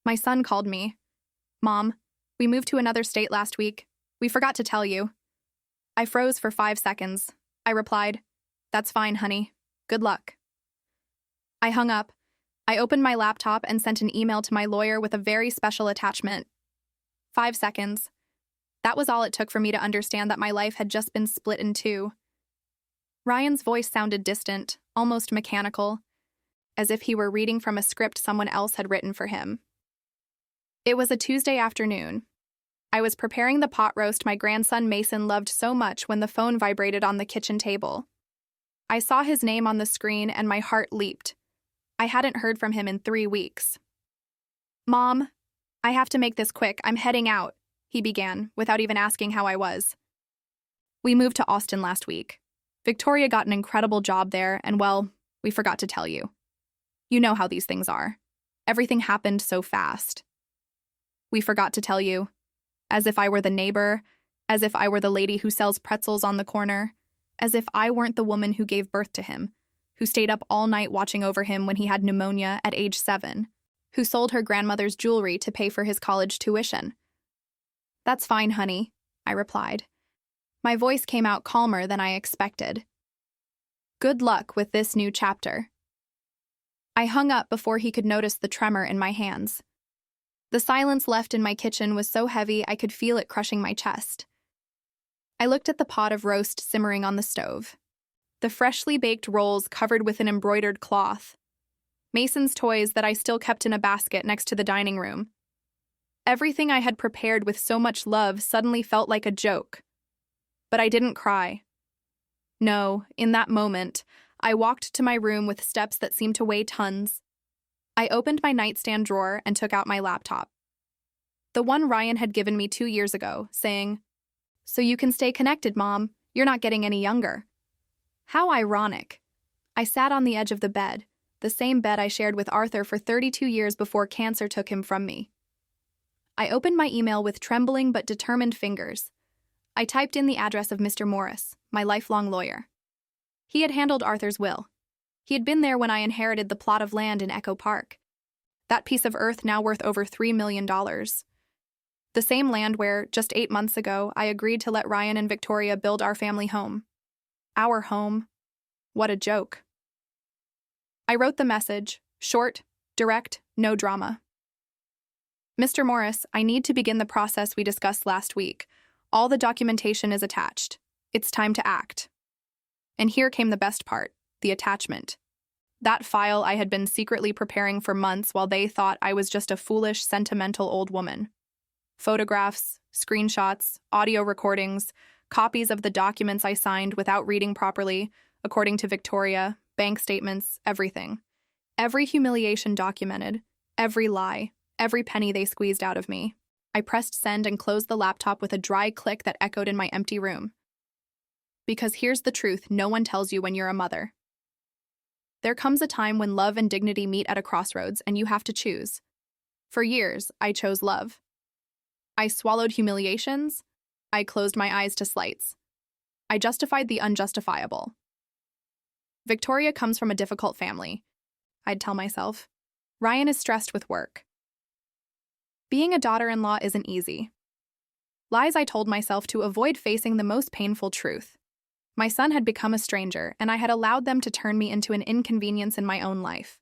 My son called me. Mom, we moved to another state last week. We forgot to tell you. I froze for 5 seconds. I replied, "That's fine, honey. Good luck." I hung up. I opened my laptop and sent an email to my lawyer with a very special attachment. 5 seconds. That was all it took for me to understand that my life had just been split in two. Ryan's voice sounded distant, almost mechanical, as if he were reading from a script someone else had written for him. It was a Tuesday afternoon. I was preparing the pot roast my grandson Mason loved so much when the phone vibrated on the kitchen table. I saw his name on the screen and my heart leaped. I hadn't heard from him in 3 weeks. "Mom, I have to make this quick. I'm heading out," he began, without even asking how I was. "We moved to Austin last week. Victoria got an incredible job there, and well, we forgot to tell you. You know how these things are. Everything happened so fast. We forgot to tell you. As if I were the neighbor, as if I were the lady who sells pretzels on the corner, as if I weren't the woman who gave birth to him, who stayed up all night watching over him when he had pneumonia at age 7, who sold her grandmother's jewelry to pay for his college tuition." "That's fine, honey," I replied. My voice came out calmer than I expected. "Good luck with this new chapter." I hung up before he could notice the tremor in my hands. The silence left in my kitchen was so heavy I could feel it crushing my chest. I looked at the pot of roast simmering on the stove. The freshly baked rolls covered with an embroidered cloth. Mason's toys that I still kept in a basket next to the dining room. Everything I had prepared with so much love suddenly felt like a joke. But I didn't cry. No, in that moment, I walked to my room with steps that seemed to weigh tons. I opened my nightstand drawer and took out my laptop. The one Ryan had given me 2 years ago, saying, "So you can stay connected, Mom. You're not getting any younger." How ironic. I sat on the edge of the bed, the same bed I shared with Arthur for 32 years before cancer took him from me. I opened my email with trembling but determined fingers. I typed in the address of Mr. Morris, my lifelong lawyer. He had handled Arthur's will. He had been there when I inherited the plot of land in Echo Park. That piece of earth now worth over $3 million. The same land where, just 8 months ago, I agreed to let Ryan and Victoria build our family home. Our home. What a joke. I wrote the message, short, direct, no drama. "Mr. Morris, I need to begin the process we discussed last week. All the documentation is attached. It's time to act." And here came the best part, the attachment. That file I had been secretly preparing for months while they thought I was just a foolish, sentimental old woman. Photographs, screenshots, audio recordings, copies of the documents I signed without reading properly, according to Victoria, bank statements, everything. Every humiliation documented, every lie, every penny they squeezed out of me. I pressed send and closed the laptop with a dry click that echoed in my empty room. Because here's the truth no one tells you when you're a mother. There comes a time when love and dignity meet at a crossroads and you have to choose. For years, I chose love. I swallowed humiliations. I closed my eyes to slights. I justified the unjustifiable. Victoria comes from a difficult family, I'd tell myself. Ryan is stressed with work. Being a daughter-in-law isn't easy. Lies I told myself to avoid facing the most painful truth. My son had become a stranger, and I had allowed them to turn me into an inconvenience in my own life.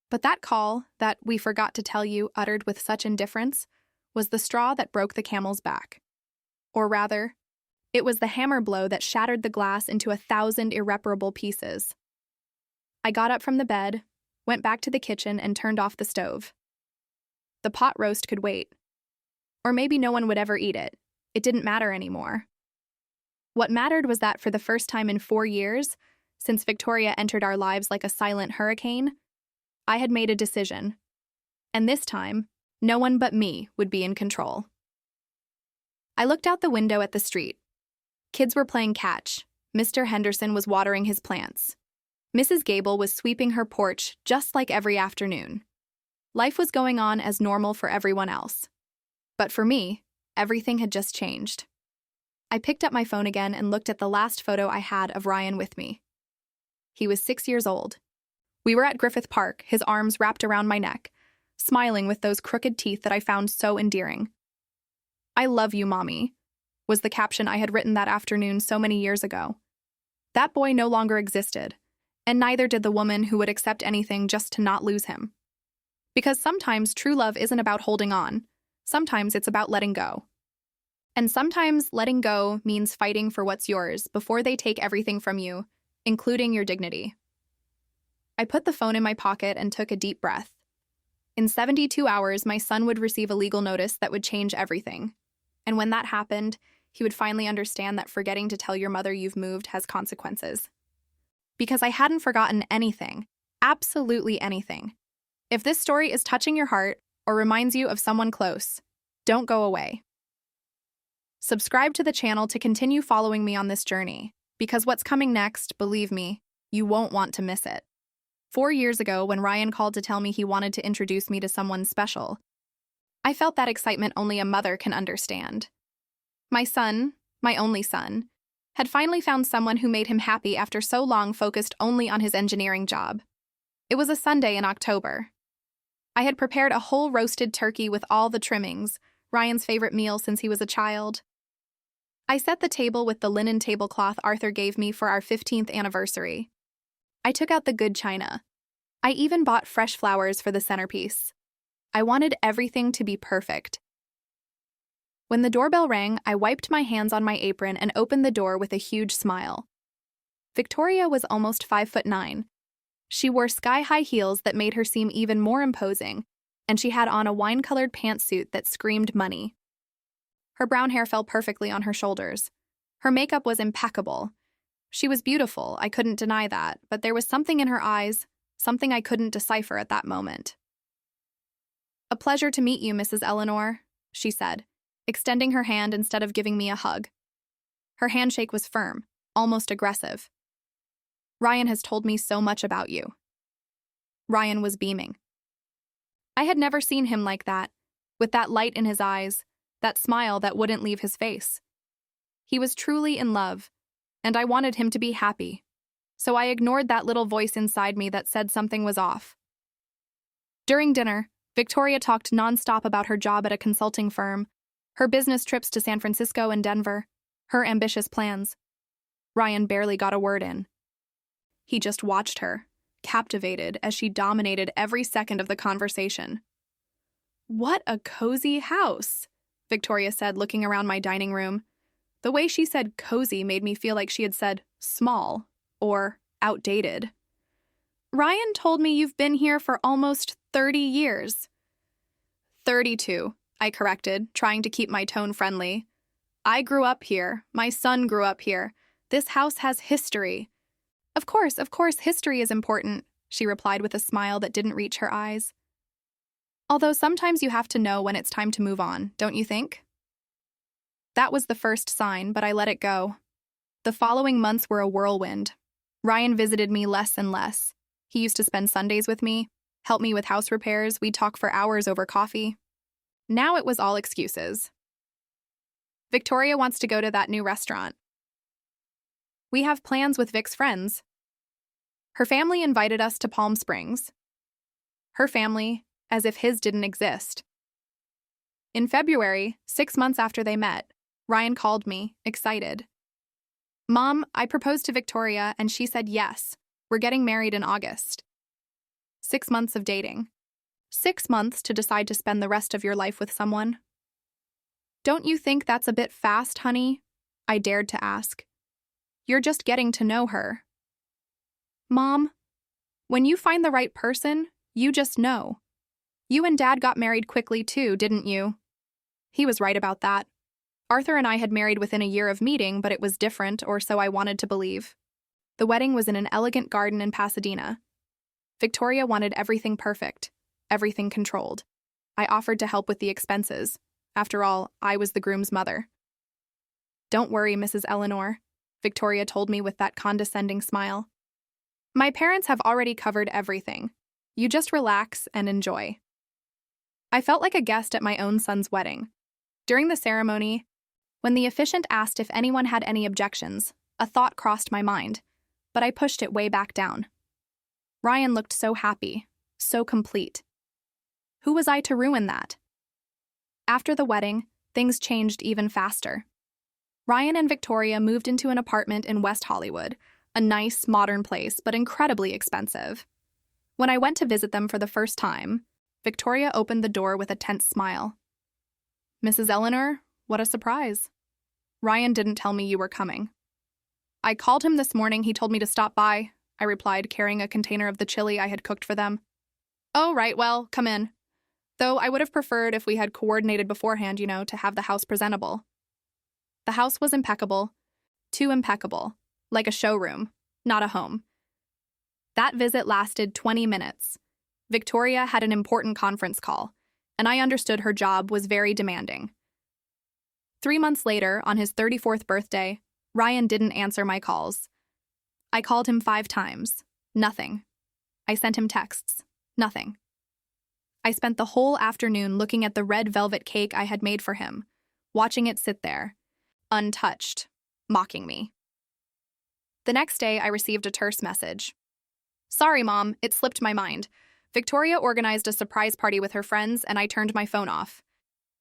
But that call, that "we forgot to tell you," uttered with such indifference, was the straw that broke the camel's back. Or rather, it was the hammer blow that shattered the glass into 1,000 irreparable pieces. I got up from the bed, went back to the kitchen, and turned off the stove. The pot roast could wait. Or maybe no one would ever eat it. It didn't matter anymore. What mattered was that for the first time in 4 years, since Victoria entered our lives like a silent hurricane, I had made a decision. And this time, no one but me would be in control. I looked out the window at the street. Kids were playing catch. Mr. Henderson was watering his plants. Mrs. Gable was sweeping her porch just like every afternoon. Life was going on as normal for everyone else. But for me, everything had just changed. I picked up my phone again and looked at the last photo I had of Ryan with me. He was 6 years old. We were at Griffith Park, his arms wrapped around my neck, smiling with those crooked teeth that I found so endearing. "I love you, Mommy," was the caption I had written that afternoon so many years ago. That boy no longer existed, and neither did the woman who would accept anything just to not lose him. Because sometimes true love isn't about holding on. Sometimes it's about letting go. And sometimes letting go means fighting for what's yours before they take everything from you, including your dignity. I put the phone in my pocket and took a deep breath. In 72 hours, my son would receive a legal notice that would change everything. And when that happened, he would finally understand that forgetting to tell your mother you've moved has consequences. Because I hadn't forgotten anything, absolutely anything. If this story is touching your heart or reminds you of someone close, don't go away. Subscribe to the channel to continue following me on this journey, because what's coming next, believe me, you won't want to miss it. 4 years ago, when Ryan called to tell me he wanted to introduce me to someone special, I felt that excitement only a mother can understand. My son, my only son, had finally found someone who made him happy after so long focused only on his engineering job. It was a Sunday in October. I had prepared a whole roasted turkey with all the trimmings, Ryan's favorite meal since he was a child. I set the table with the linen tablecloth Arthur gave me for our 15th anniversary. I took out the good china. I even bought fresh flowers for the centerpiece. I wanted everything to be perfect. When the doorbell rang, I wiped my hands on my apron and opened the door with a huge smile. Victoria was almost 5'9". She wore sky-high heels that made her seem even more imposing, and she had on a wine-colored pantsuit that screamed money. Her brown hair fell perfectly on her shoulders. Her makeup was impeccable. She was beautiful, I couldn't deny that, but there was something in her eyes, something I couldn't decipher at that moment. "A pleasure to meet you, Mrs. Eleanor," she said, extending her hand instead of giving me a hug. Her handshake was firm, almost aggressive. "Ryan has told me so much about you." Ryan was beaming. I had never seen him like that, with that light in his eyes, that smile that wouldn't leave his face. He was truly in love, and I wanted him to be happy, so I ignored that little voice inside me that said something was off. During dinner, Victoria talked nonstop about her job at a consulting firm, her business trips to San Francisco and Denver, her ambitious plans. Ryan barely got a word in. He just watched her, captivated as she dominated every second of the conversation. "What a cozy house," Victoria said, looking around my dining room. The way she said cozy made me feel like she had said small or outdated. "Ryan told me you've been here for almost 30 years. 32, I corrected, trying to keep my tone friendly. "I grew up here. My son grew up here. This house has history." Of course, history is important," she replied with a smile that didn't reach her eyes. "Although sometimes you have to know when it's time to move on, don't you think?" That was the first sign, but I let it go. The following months were a whirlwind. Ryan visited me less and less. He used to spend Sundays with me, help me with house repairs, we'd talk for hours over coffee. Now it was all excuses. "Victoria wants to go to that new restaurant. We have plans with Vic's friends. Her family invited us to Palm Springs." Her family, as if his didn't exist. In February, 6 months after they met, Ryan called me, excited. "Mom, I proposed to Victoria and she said yes. We're getting married in August." 6 months of dating. 6 months to decide to spend the rest of your life with someone. "Don't you think that's a bit fast, honey?" I dared to ask. "You're just getting to know her." "Mom, when you find the right person, you just know. You and Dad got married quickly too, didn't you?" He was right about that. Arthur and I had married within a year of meeting, but it was different, or so I wanted to believe. The wedding was in an elegant garden in Pasadena. Victoria wanted everything perfect, everything controlled. I offered to help with the expenses. After all, I was the groom's mother. "Don't worry, Mrs. Eleanor," Victoria told me with that condescending smile. "My parents have already covered everything. You just relax and enjoy." I felt like a guest at my own son's wedding. During the ceremony, when the officiant asked if anyone had any objections, a thought crossed my mind, but I pushed it way back down. Ryan looked so happy, so complete. Who was I to ruin that? After the wedding, things changed even faster. Ryan and Victoria moved into an apartment in West Hollywood, a nice, modern place, but incredibly expensive. When I went to visit them for the first time, Victoria opened the door with a tense smile. "Mrs. Eleanor, what a surprise. Ryan didn't tell me you were coming." "I called him this morning. He told me to stop by," I replied, carrying a container of the chili I had cooked for them. "Oh, right, well, come in. Though I would have preferred if we had coordinated beforehand, to have the house presentable." The house was impeccable. Too impeccable. Like a showroom, not a home. That visit lasted 20 minutes. Victoria had an important conference call, and I understood her job was very demanding. 3 months later, on his 34th birthday, Ryan didn't answer my calls. I called him 5 times. Nothing. I sent him texts. Nothing. I spent the whole afternoon looking at the red velvet cake I had made for him, watching it sit there, untouched, mocking me. The next day, I received a terse message. "Sorry, Mom, it slipped my mind. Victoria organized a surprise party with her friends, and I turned my phone off."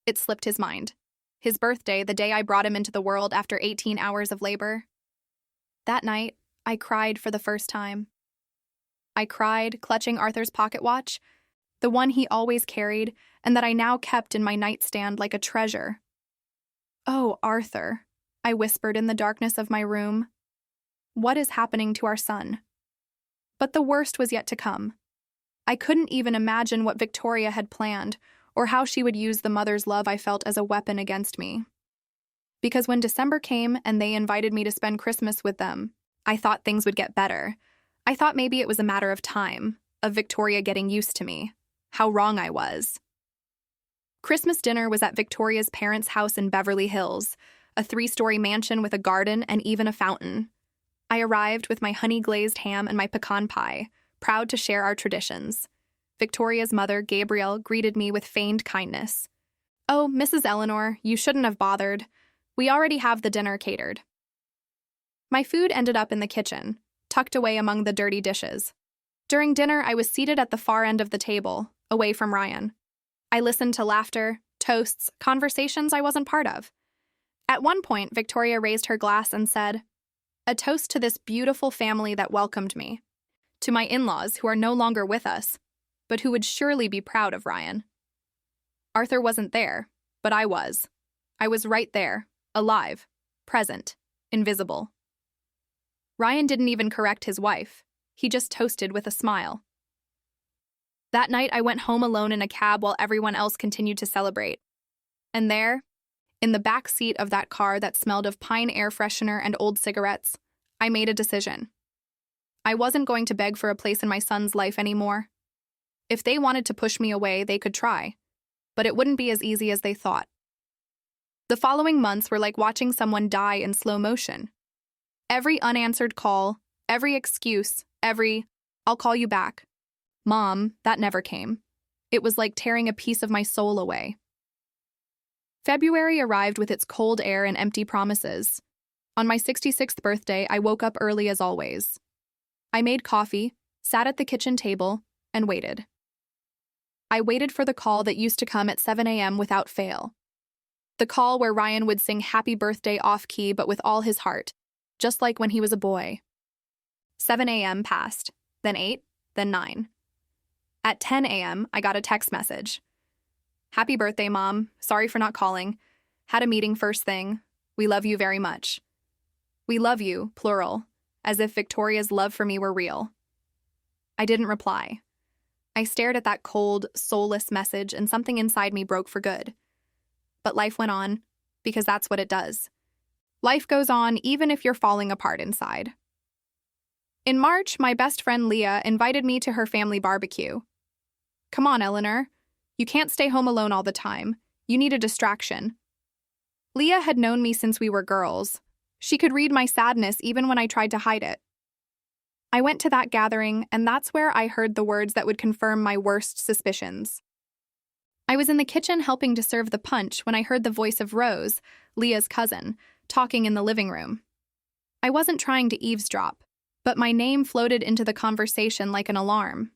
It slipped his mind. His birthday, the day I brought him into the world after 18 hours of labor. That night, I cried for the first time. I cried, clutching Arthur's pocket watch, the one he always carried, and that I now kept in my nightstand like a treasure. "Oh, Arthur," I whispered in the darkness of my room. "What is happening to our son?" But the worst was yet to come. I couldn't even imagine what Victoria had planned, or how she would use the mother's love I felt as a weapon against me. Because when December came and they invited me to spend Christmas with them, I thought things would get better. I thought maybe it was a matter of time, of Victoria getting used to me. How wrong I was. Christmas dinner was at Victoria's parents' house in Beverly Hills, a 3-story mansion with a garden and even a fountain. I arrived with my honey-glazed ham and my pecan pie, proud to share our traditions. Victoria's mother, Gabrielle, greeted me with feigned kindness. "Oh, Mrs. Eleanor, you shouldn't have bothered. We already have the dinner catered." My food ended up in the kitchen, tucked away among the dirty dishes. During dinner, I was seated at the far end of the table, away from Ryan. I listened to laughter, toasts, conversations I wasn't part of. At one point, Victoria raised her glass and said, "A toast to this beautiful family that welcomed me. To my in-laws who are no longer with us, but who would surely be proud of Ryan." Arthur wasn't there, but I was. I was right there, alive, present, invisible. Ryan didn't even correct his wife. He just toasted with a smile. That night, I went home alone in a cab while everyone else continued to celebrate. And there, in the back seat of that car that smelled of pine air freshener and old cigarettes, I made a decision. I wasn't going to beg for a place in my son's life anymore. If they wanted to push me away, they could try, but it wouldn't be as easy as they thought. The following months were like watching someone die in slow motion. Every unanswered call, every excuse, every, "I'll call you back. Mom," that never came. It was like tearing a piece of my soul away. February arrived with its cold air and empty promises. On my 66th birthday, I woke up early as always. I made coffee, sat at the kitchen table, and waited. I waited for the call that used to come at 7 a.m. without fail. The call where Ryan would sing happy birthday off-key but with all his heart, just like when he was a boy. 7 a.m. passed, then 8, then 9. At 10 a.m., I got a text message. "Happy birthday, Mom. Sorry for not calling. Had a meeting first thing. We love you very much." We love you, plural, as if Victoria's love for me were real. I didn't reply. I stared at that cold, soulless message and something inside me broke for good. But life went on, because that's what it does. Life goes on even if you're falling apart inside. In March, my best friend Leah invited me to her family barbecue. "Come on, Eleanor. You can't stay home alone all the time. You need a distraction." Leah had known me since we were girls. She could read my sadness even when I tried to hide it. I went to that gathering, and that's where I heard the words that would confirm my worst suspicions. I was in the kitchen helping to serve the punch when I heard the voice of Rose, Leah's cousin, talking in the living room. I wasn't trying to eavesdrop, but my name floated into the conversation like an alarm.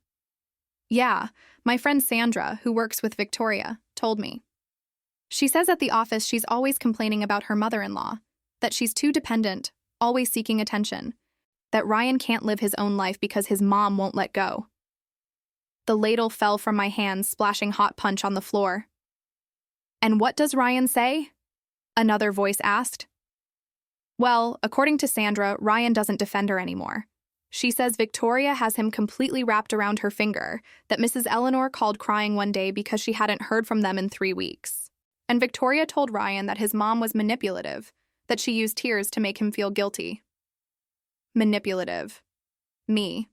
"Yeah, My friend Sandra, who works with Victoria, told me. She says at the office she's always complaining about her mother-in-law, that she's too dependent, always seeking attention, that Ryan can't live his own life because his mom won't let go. The ladle fell from my hands, splashing hot punch on the floor. And what does Ryan say? Another voice asked. Well, according to Sandra, Ryan doesn't defend her anymore. She says Victoria has him completely wrapped around her finger, that Mrs. Eleanor called crying one day because she hadn't heard from them in 3 weeks. And Victoria told Ryan that his mom was manipulative, that she used tears to make him feel guilty. Manipulative. Me.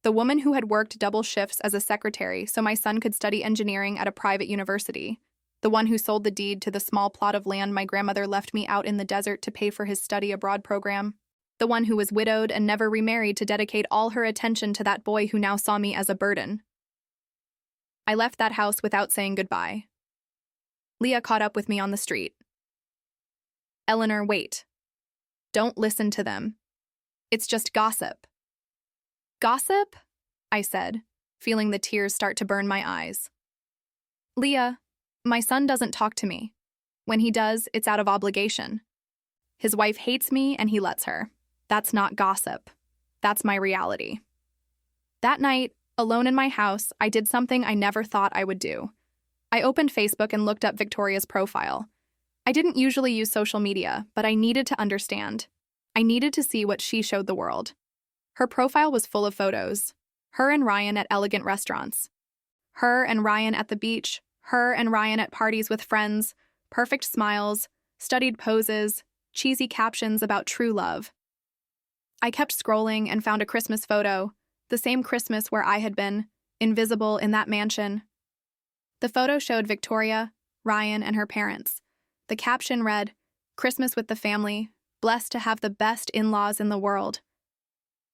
The woman who had worked double shifts as a secretary so my son could study engineering at a private university. The one who sold the deed to the small plot of land my grandmother left me out in the desert to pay for his study abroad program. The one who was widowed and never remarried to dedicate all her attention to that boy who now saw me as a burden. I left that house without saying goodbye. Leah caught up with me on the street. Eleanor, wait. Don't listen to them. It's just gossip. Gossip? I said, feeling the tears start to burn my eyes. Leah, my son doesn't talk to me. When he does, it's out of obligation. His wife hates me and he lets her. That's not gossip. That's my reality. That night, alone in my house, I did something I never thought I would do. I opened Facebook and looked up Victoria's profile. I didn't usually use social media, but I needed to understand. I needed to see what she showed the world. Her profile was full of photos. Her and Ryan at elegant restaurants. Her and Ryan at the beach. Her and Ryan at parties with friends. Perfect smiles, studied poses, cheesy captions about true love. I kept scrolling and found a Christmas photo, the same Christmas where I had been, invisible in that mansion. The photo showed Victoria, Ryan, and her parents. The caption read, "Christmas with the family, blessed to have the best in-laws in the world."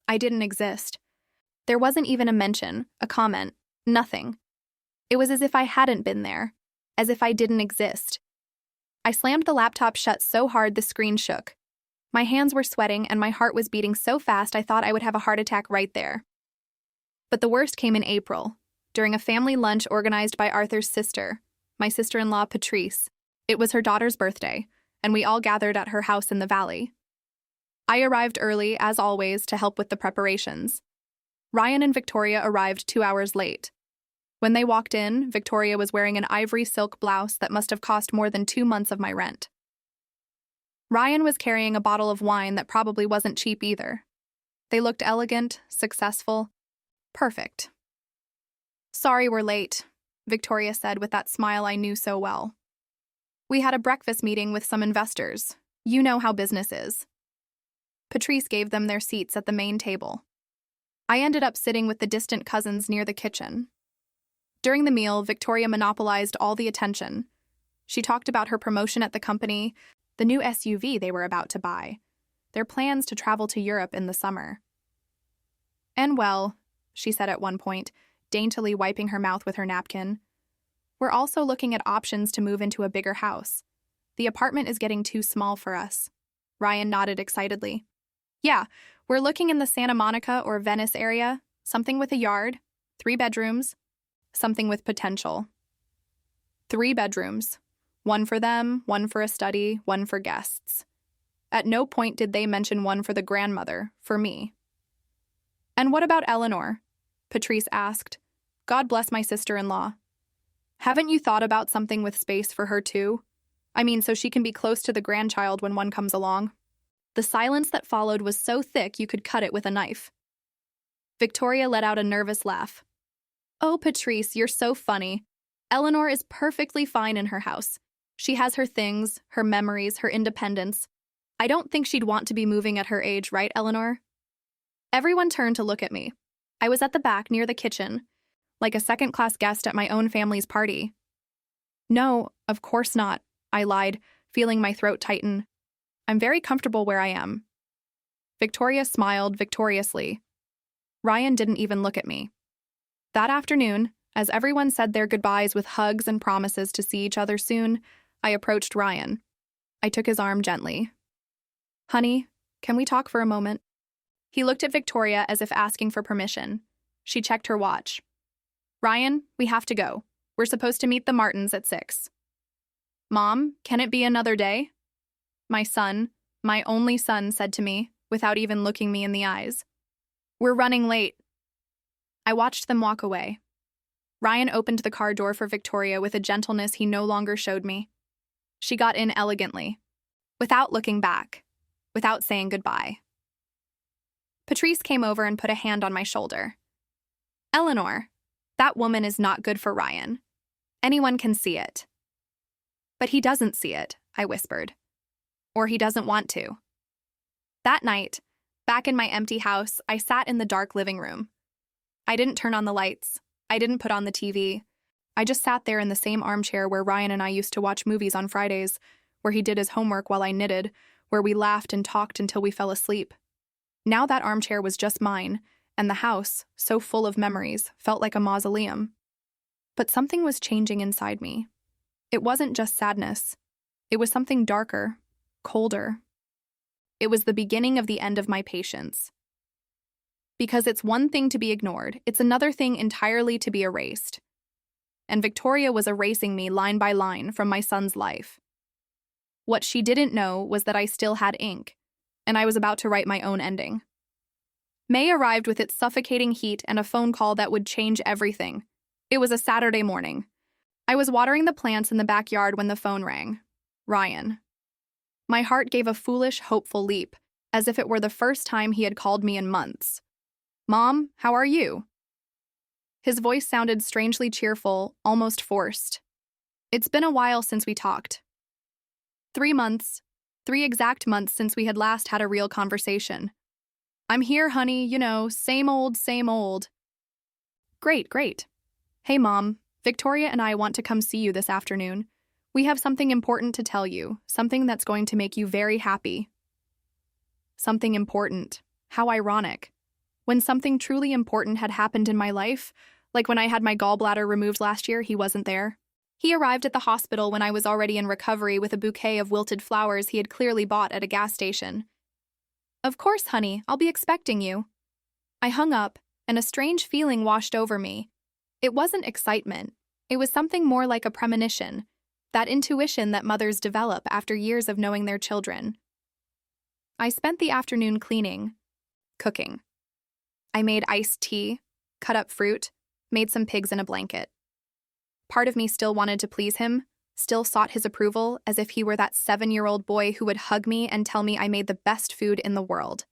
I didn't exist. There wasn't even a mention, a comment, nothing. It was as if I hadn't been there, as if I didn't exist. I slammed the laptop shut so hard the screen shook. My hands were sweating and my heart was beating so fast I thought I would have a heart attack right there. But the worst came in April, during a family lunch organized by Arthur's sister, my sister-in-law Patrice. It was her daughter's birthday, and we all gathered at her house in the valley. I arrived early, as always, to help with the preparations. Ryan and Victoria arrived 2 hours late. When they walked in, Victoria was wearing an ivory silk blouse that must have cost more than 2 months of my rent. Ryan was carrying a bottle of wine that probably wasn't cheap either. They looked elegant, successful, perfect. "Sorry we're late," Victoria said with that smile I knew so well. "We had a breakfast meeting with some investors. You know how business is." Patrice gave them their seats at the main table. I ended up sitting with the distant cousins near the kitchen. During the meal, Victoria monopolized all the attention. She talked about her promotion at the company, the new SUV they were about to buy, their plans to travel to Europe in the summer. "And well," she said at one point, daintily wiping her mouth with her napkin, "we're also looking at options to move into a bigger house. The apartment is getting too small for us." Ryan nodded excitedly. "Yeah, we're looking in the Santa Monica or Venice area, something with a yard, 3 bedrooms, something with potential." 3 bedrooms. One for them, one for a study, one for guests. At no point did they mention one for the grandmother, for me. "And what about Eleanor?" Patrice asked. "God bless my sister-in-law. Haven't you thought about something with space for her too? I mean, so she can be close to the grandchild when one comes along." The silence that followed was so thick you could cut it with a knife. Victoria let out a nervous laugh. "Oh, Patrice, you're so funny. Eleanor is perfectly fine in her house. She has her things, her memories, her independence. I don't think she'd want to be moving at her age, right, Eleanor?" Everyone turned to look at me. I was at the back near the kitchen, like a second-class guest at my own family's party. "No, of course not," I lied, feeling my throat tighten. "I'm very comfortable where I am." Victoria smiled victoriously. Ryan didn't even look at me. That afternoon, as everyone said their goodbyes with hugs and promises to see each other soon, I approached Ryan. I took his arm gently. "Honey, can we talk for a moment?" He looked at Victoria as if asking for permission. She checked her watch. Ryan, we have to go. We're supposed to meet the Martins at 6. Mom, can it be another day? My son, my only son, said to me, without even looking me in the eyes. We're running late. I watched them walk away. Ryan opened the car door for Victoria with a gentleness he no longer showed me. She got in elegantly, without looking back, without saying goodbye. Patrice came over and put a hand on my shoulder. Eleanor, that woman is not good for Ryan. Anyone can see it. But he doesn't see it, I whispered. Or he doesn't want to. That night, back in my empty house, I sat in the dark living room. I didn't turn on the lights. I didn't put on the TV. I just sat there in the same armchair where Ryan and I used to watch movies on Fridays, where he did his homework while I knitted, where we laughed and talked until we fell asleep. Now that armchair was just mine, and the house, so full of memories, felt like a mausoleum. But something was changing inside me. It wasn't just sadness. It was something darker, colder. It was the beginning of the end of my patience. Because it's one thing to be ignored, it's another thing entirely to be erased. And Victoria was erasing me line by line from my son's life. What she didn't know was that I still had ink, and I was about to write my own ending. May arrived with its suffocating heat and a phone call that would change everything. It was a Saturday morning. I was watering the plants in the backyard when the phone rang. Ryan. My heart gave a foolish, hopeful leap, as if it were the first time he had called me in months. Mom, how are you? His voice sounded strangely cheerful, almost forced. It's been a while since we talked. 3 months, 3 exact months since we had last had a real conversation. I'm here, honey, you know, same old, same old. Great, great. Hey, Mom, Victoria and I want to come see you this afternoon. We have something important to tell you, something that's going to make you very happy. Something important. How ironic. When something truly important had happened in my life, like when I had my gallbladder removed last year, he wasn't there. He arrived at the hospital when I was already in recovery with a bouquet of wilted flowers he had clearly bought at a gas station. Of course, honey, I'll be expecting you. I hung up, and a strange feeling washed over me. It wasn't excitement. It was something more like a premonition, that intuition that mothers develop after years of knowing their children. I spent the afternoon cleaning, cooking. I made iced tea, cut up fruit, made some pigs in a blanket. Part of me still wanted to please him, still sought his approval as if he were that 7-year-old boy who would hug me and tell me I made the best food in the world.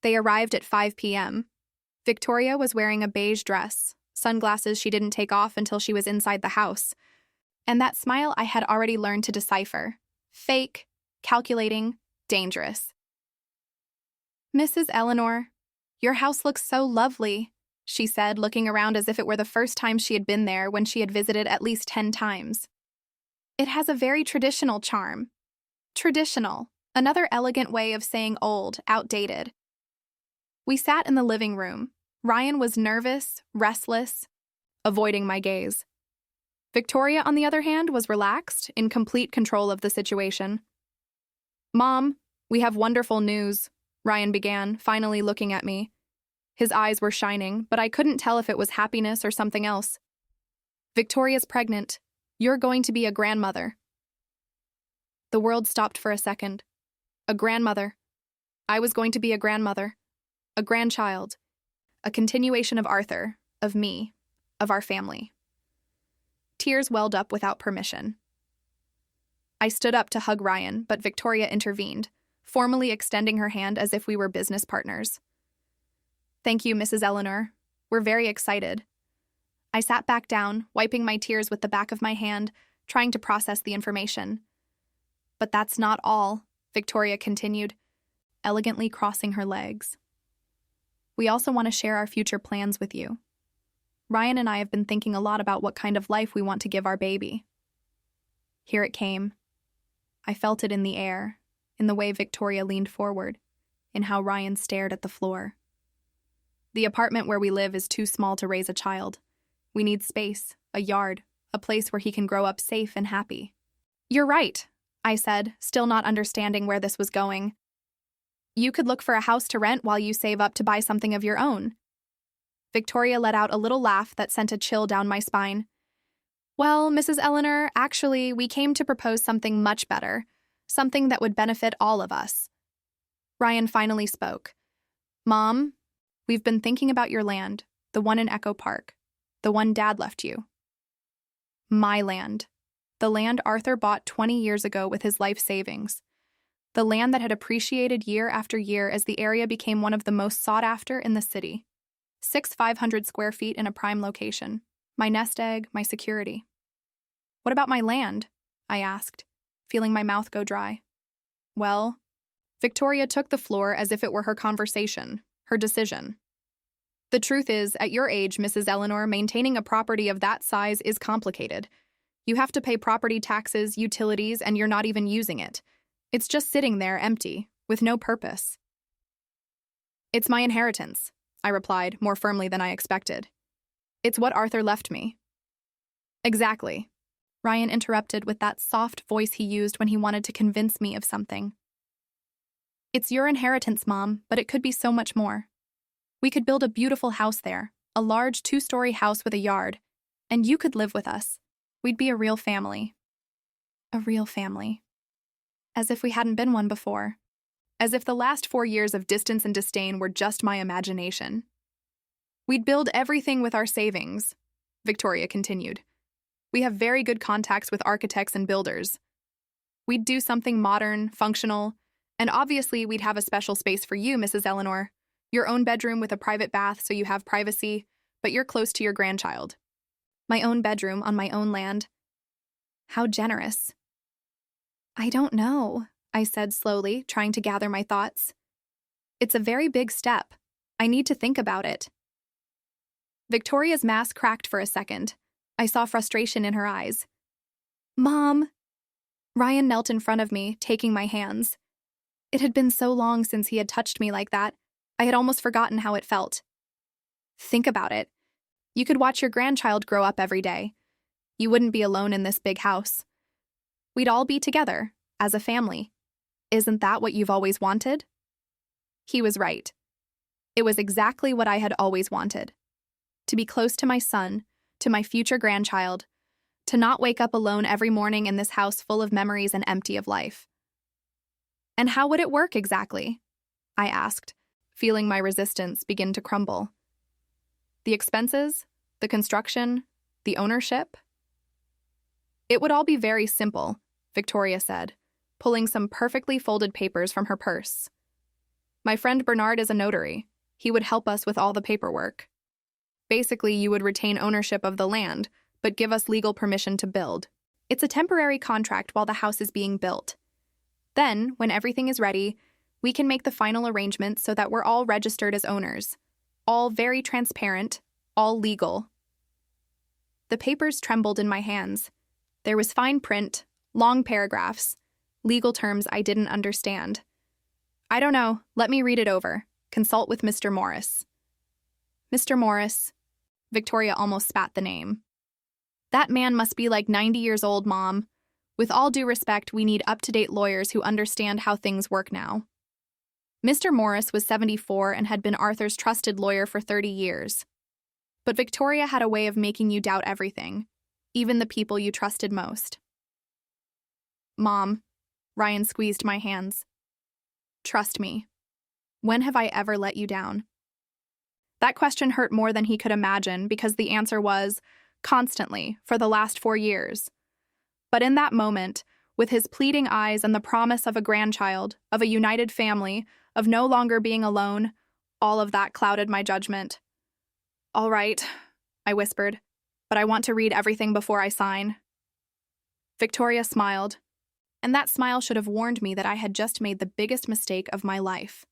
They arrived at 5 p.m. Victoria was wearing a beige dress, sunglasses she didn't take off until she was inside the house, and that smile I had already learned to decipher. Fake, calculating, dangerous. Mrs. Eleanor, your house looks so lovely, she said, looking around as if it were the first time she had been there when she had visited at least 10 times. It has a very traditional charm. Traditional, another elegant way of saying old, outdated. We sat in the living room. Ryan was nervous, restless, avoiding my gaze. Victoria, on the other hand, was relaxed, in complete control of the situation. Mom, we have wonderful news, Ryan began, finally looking at me. His eyes were shining, but I couldn't tell if it was happiness or something else. Victoria's pregnant. You're going to be a grandmother. The world stopped for a second. A grandmother. I was going to be a grandmother. A grandchild. A continuation of Arthur, of me, of our family. Tears welled up without permission. I stood up to hug Ryan, but Victoria intervened, formally extending her hand as if we were business partners. Thank you, Mrs. Eleanor. We're very excited. I sat back down, wiping my tears with the back of my hand, trying to process the information. But that's not all, Victoria continued, elegantly crossing her legs. We also want to share our future plans with you. Ryan and I have been thinking a lot about what kind of life we want to give our baby. Here it came. I felt it in the air, in the way Victoria leaned forward, in how Ryan stared at the floor. The apartment where we live is too small to raise a child. We need space, a yard, a place where he can grow up safe and happy. You're right, I said, still not understanding where this was going. You could look for a house to rent while you save up to buy something of your own. Victoria let out a little laugh that sent a chill down my spine. Well, Mrs. Eleanor, actually, we came to propose something much better, something that would benefit all of us. Ryan finally spoke. Mom, we've been thinking about your land, the one in Echo Park, the one Dad left you. My land. The land Arthur bought 20 years ago with his life savings. The land that had appreciated year after year as the area became one of the most sought after in the city. 500 square feet in a prime location. My nest egg, my security. What about my land? I asked, feeling my mouth go dry. Well, Victoria took the floor as if it were her conversation, her decision. The truth is, at your age, Mrs. Eleanor, maintaining a property of that size is complicated. You have to pay property taxes, utilities, and you're not even using it. It's just sitting there empty, with no purpose. It's my inheritance, I replied, more firmly than I expected. It's what Arthur left me. Exactly, Ryan interrupted with that soft voice he used when he wanted to convince me of something. It's your inheritance, Mom, but it could be so much more. We could build a beautiful house there, a large 2-story house with a yard, and you could live with us. We'd be a real family. A real family. As if we hadn't been one before. As if the last 4 years of distance and disdain were just my imagination. We'd build everything with our savings, Victoria continued. We have very good contacts with architects and builders. We'd do something modern, functional, and obviously we'd have a special space for you, Mrs. Eleanor. Your own bedroom with a private bath so you have privacy, but you're close to your grandchild. My own bedroom on my own land. How generous. I don't know, I said slowly, trying to gather my thoughts. It's a very big step. I need to think about it. Victoria's mask cracked for a second. I saw frustration in her eyes. Mom! Ryan knelt in front of me, taking my hands. It had been so long since he had touched me like that, I had almost forgotten how it felt. Think about it. You could watch your grandchild grow up every day. You wouldn't be alone in this big house. We'd all be together, as a family. Isn't that what you've always wanted? He was right. It was exactly what I had always wanted. To be close to my son, to my future grandchild, to not wake up alone every morning in this house full of memories and empty of life. And how would it work exactly? I asked, feeling my resistance begin to crumble. The expenses, the construction, the ownership? It would all be very simple, Victoria said, pulling some perfectly folded papers from her purse. My friend Bernard is a notary. He would help us with all the paperwork. Basically, you would retain ownership of the land, but give us legal permission to build. It's a temporary contract while the house is being built. Then, when everything is ready, we can make the final arrangements so that we're all registered as owners. All very transparent, all legal. The papers trembled in my hands. There was fine print, long paragraphs, legal terms I didn't understand. I don't know, let me read it over. Consult with Mr. Morris. Mr. Morris. Victoria almost spat the name. That man must be like 90 years old, Mom. With all due respect, we need up-to-date lawyers who understand how things work now. Mr. Morris was 74 and had been Arthur's trusted lawyer for 30 years. But Victoria had a way of making you doubt everything, even the people you trusted most. Mom, Ryan squeezed my hands. Trust me. When have I ever let you down? That question hurt more than he could imagine because the answer was, constantly, for the last 4 years. But in that moment, with his pleading eyes and the promise of a grandchild, of a united family, of no longer being alone, all of that clouded my judgment. All right, I whispered, but I want to read everything before I sign. Victoria smiled, and that smile should have warned me that I had just made the biggest mistake of my life.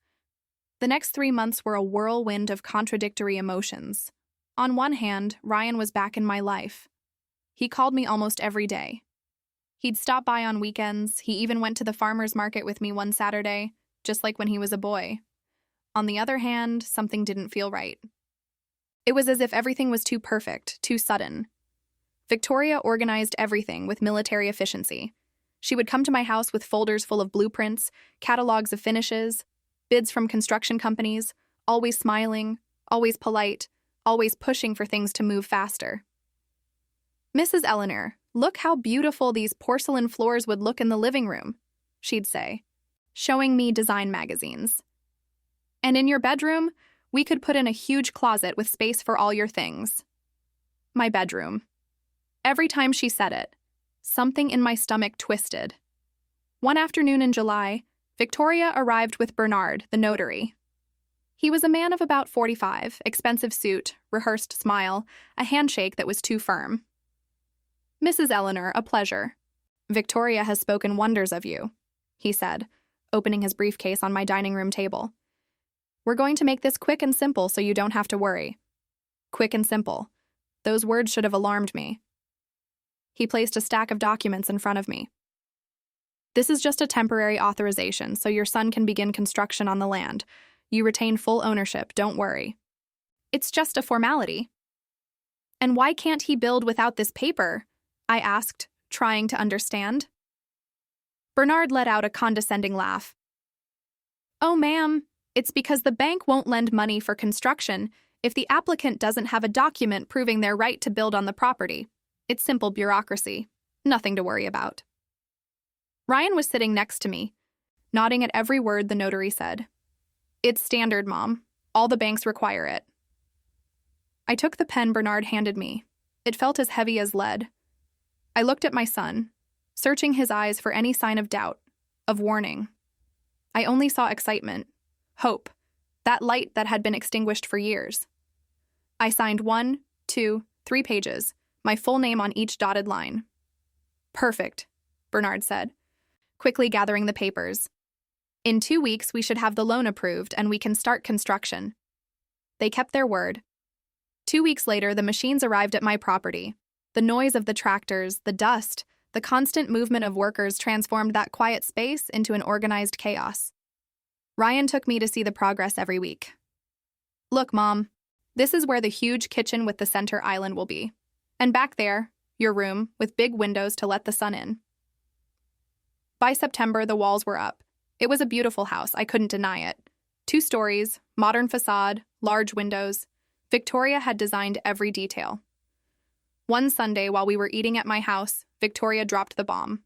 The next 3 months were a whirlwind of contradictory emotions. On one hand, Ryan was back in my life. He called me almost every day. He'd stop by on weekends. He even went to the farmer's market with me one Saturday, just like when he was a boy. On the other hand, something didn't feel right. It was as if everything was too perfect, too sudden. Victoria organized everything with military efficiency. She would come to my house with folders full of blueprints, catalogs of finishes, bids from construction companies, always smiling, always polite, always pushing for things to move faster. "Mrs. Eleanor, look how beautiful these porcelain floors would look in the living room," she'd say, showing me design magazines. "And in your bedroom, we could put in a huge closet with space for all your things." My bedroom. Every time she said it, something in my stomach twisted. One afternoon in July, Victoria arrived with Bernard, the notary. He was a man of about 45, expensive suit, rehearsed smile, a handshake that was too firm. "Mrs. Eleanor, a pleasure. Victoria has spoken wonders of you," he said, opening his briefcase on my dining room table. "We're going to make this quick and simple so you don't have to worry." Quick and simple. Those words should have alarmed me. He placed a stack of documents in front of me. "This is just a temporary authorization, so your son can begin construction on the land. You retain full ownership, don't worry." "It's just a formality." "And why can't he build without this paper?" I asked, trying to understand. Bernard let out a condescending laugh. "Oh, ma'am, it's because the bank won't lend money for construction if the applicant doesn't have a document proving their right to build on the property. It's simple bureaucracy. Nothing to worry about." Ryan was sitting next to me, nodding at every word the notary said. "It's standard, Mom. All the banks require it." I took the pen Bernard handed me. It felt as heavy as lead. I looked at my son, searching his eyes for any sign of doubt, of warning. I only saw excitement, hope, that light that had been extinguished for years. I signed 1, 2, 3 pages, my full name on each dotted line. "Perfect," Bernard said, quickly gathering the papers. "In 2 weeks, we should have the loan approved and we can start construction." They kept their word. 2 weeks later, the machines arrived at my property. The noise of the tractors, the dust, the constant movement of workers transformed that quiet space into an organized chaos. Ryan took me to see the progress every week. "Look, Mom, this is where the huge kitchen with the center island will be. And back there, your room, with big windows to let the sun in." By September, the walls were up. It was a beautiful house, I couldn't deny it. 2 stories, modern facade, large windows. Victoria had designed every detail. One Sunday, while we were eating at my house, Victoria dropped the bomb.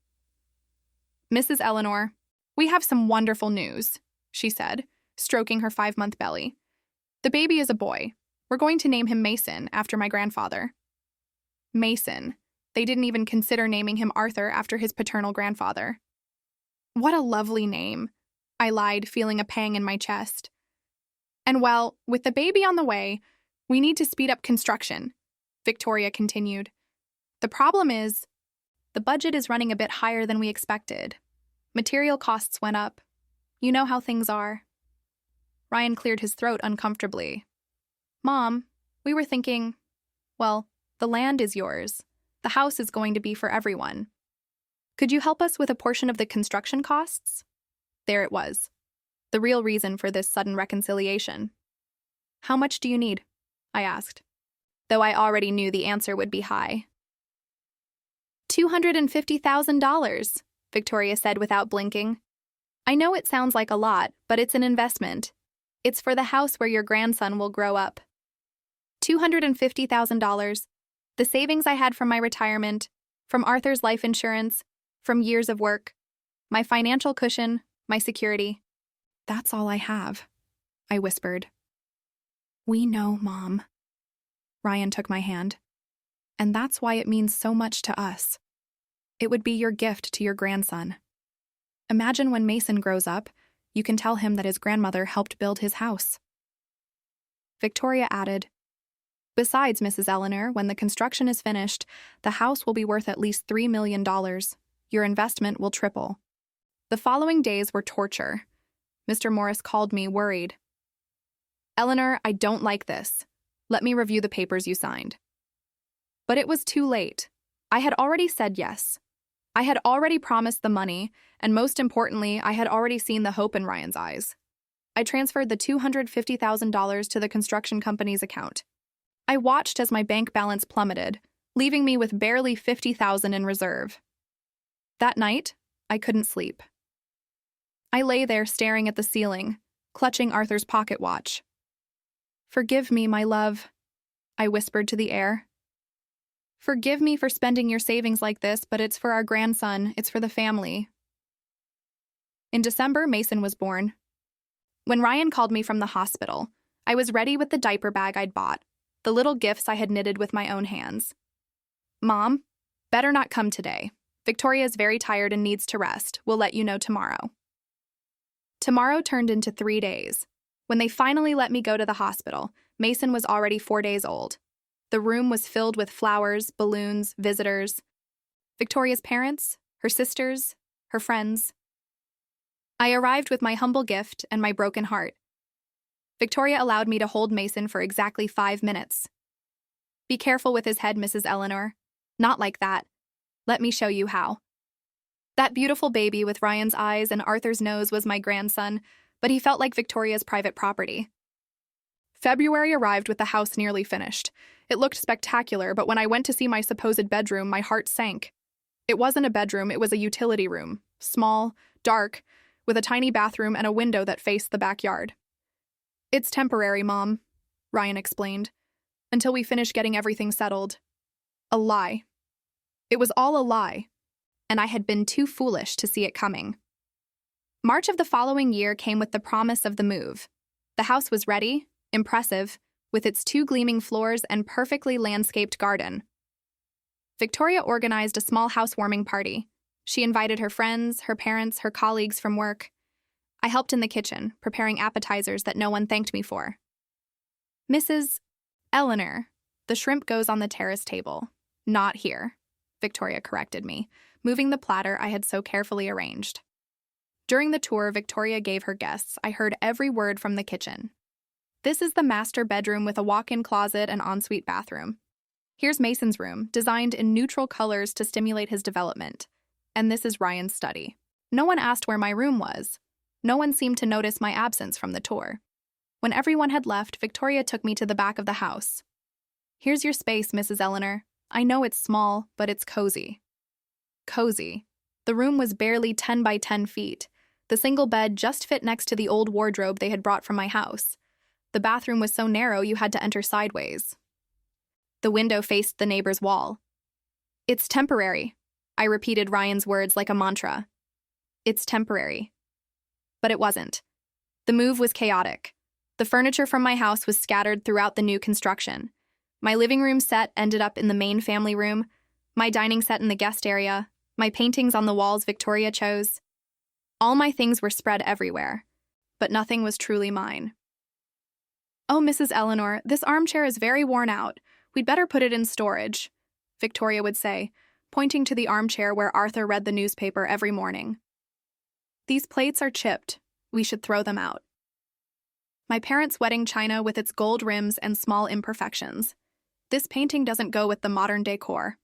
"Mrs. Eleanor, we have some wonderful news," she said, stroking her 5-month belly. "The baby is a boy. We're going to name him Mason, after my grandfather." Mason. They didn't even consider naming him Arthur after his paternal grandfather. What a lovely name, I lied, feeling a pang in my chest. "And well, with the baby on the way, we need to speed up construction," Victoria continued. "The problem is, the budget is running a bit higher than we expected. Material costs went up. You know how things are." Ryan cleared his throat uncomfortably. "Mom, we were thinking, well, the land is yours. The house is going to be for everyone. Could you help us with a portion of the construction costs?" There it was. The real reason for this sudden reconciliation. "How much do you need?" I asked, though I already knew the answer would be high. $250,000, Victoria said without blinking. "I know it sounds like a lot, but it's an investment. It's for the house where your grandson will grow up." $250,000, the savings I had from my retirement, from Arthur's life insurance, from years of work, my financial cushion, my security. "That's all I have," I whispered. "We know, Mom." Ryan took my hand. "And that's why it means so much to us. It would be your gift to your grandson. Imagine when Mason grows up, you can tell him that his grandmother helped build his house." Victoria added, "Besides, Mrs. Eleanor, when the construction is finished, the house will be worth at least $3 million. Your investment will triple." The following days were torture. Mr. Morris called me, worried. "Eleanor, I don't like this. Let me review the papers you signed." But it was too late. I had already said yes. I had already promised the money, and most importantly, I had already seen the hope in Ryan's eyes. I transferred the $250,000 to the construction company's account. I watched as my bank balance plummeted, leaving me with barely $50,000 in reserve. That night, I couldn't sleep. I lay there staring at the ceiling, clutching Arthur's pocket watch. "Forgive me, my love," I whispered to the air. Forgive me for spending your savings like this, but it's for our grandson. It's for the family. In December, Mason was born. When Ryan called me from the hospital, I was ready with the diaper bag I'd bought, the little gifts I had knitted with my own hands. Mom, better not come today. Victoria is very tired and needs to rest. We'll let you know tomorrow. Tomorrow turned into 3 days. When they finally let me go to the hospital, Mason was already 4 days old. The room was filled with flowers, balloons, visitors. Victoria's parents, her sisters, her friends. I arrived with my humble gift and my broken heart. Victoria allowed me to hold Mason for exactly 5 minutes. Be careful with his head, Mrs. Eleanor. Not like that. Let me show you how. That beautiful baby with Ryan's eyes and Arthur's nose was my grandson, but he felt like Victoria's private property. February arrived with the house nearly finished. It looked spectacular, but when I went to see my supposed bedroom, my heart sank. It wasn't a bedroom, it was a utility room. Small, dark, with a tiny bathroom and a window that faced the backyard. It's temporary, Mom, Ryan explained, until we finish getting everything settled. A lie. It was all a lie, and I had been too foolish to see it coming. March of the following year came with the promise of the move. The house was ready, impressive, with its 2 gleaming floors and perfectly landscaped garden. Victoria organized a small housewarming party. She invited her friends, her parents, her colleagues from work. I helped in the kitchen, preparing appetizers that no one thanked me for. Mrs. Eleanor, the shrimp goes on the terrace table. Not here, Victoria corrected me, moving the platter I had so carefully arranged. During the tour Victoria gave her guests, I heard every word from the kitchen. This is the master bedroom with a walk-in closet and ensuite bathroom. Here's Mason's room, designed in neutral colors to stimulate his development. And this is Ryan's study. No one asked where my room was. No one seemed to notice my absence from the tour. When everyone had left, Victoria took me to the back of the house. Here's your space, Mrs. Eleanor. I know it's small, but it's cozy. Cozy. The room was barely 10 by 10 feet. The single bed just fit next to the old wardrobe they had brought from my house. The bathroom was so narrow you had to enter sideways. The window faced the neighbor's wall. It's temporary. I repeated Ryan's words like a mantra. It's temporary. But it wasn't. The move was chaotic. The furniture from my house was scattered throughout the new construction. My living room set ended up in the main family room, my dining set in the guest area, my paintings on the walls Victoria chose. All my things were spread everywhere, but nothing was truly mine. Oh, Mrs. Eleanor, this armchair is very worn out. We'd better put it in storage, Victoria would say, pointing to the armchair where Arthur read the newspaper every morning. These plates are chipped. We should throw them out. My parents' wedding china with its gold rims and small imperfections. This painting doesn't go with the modern decor.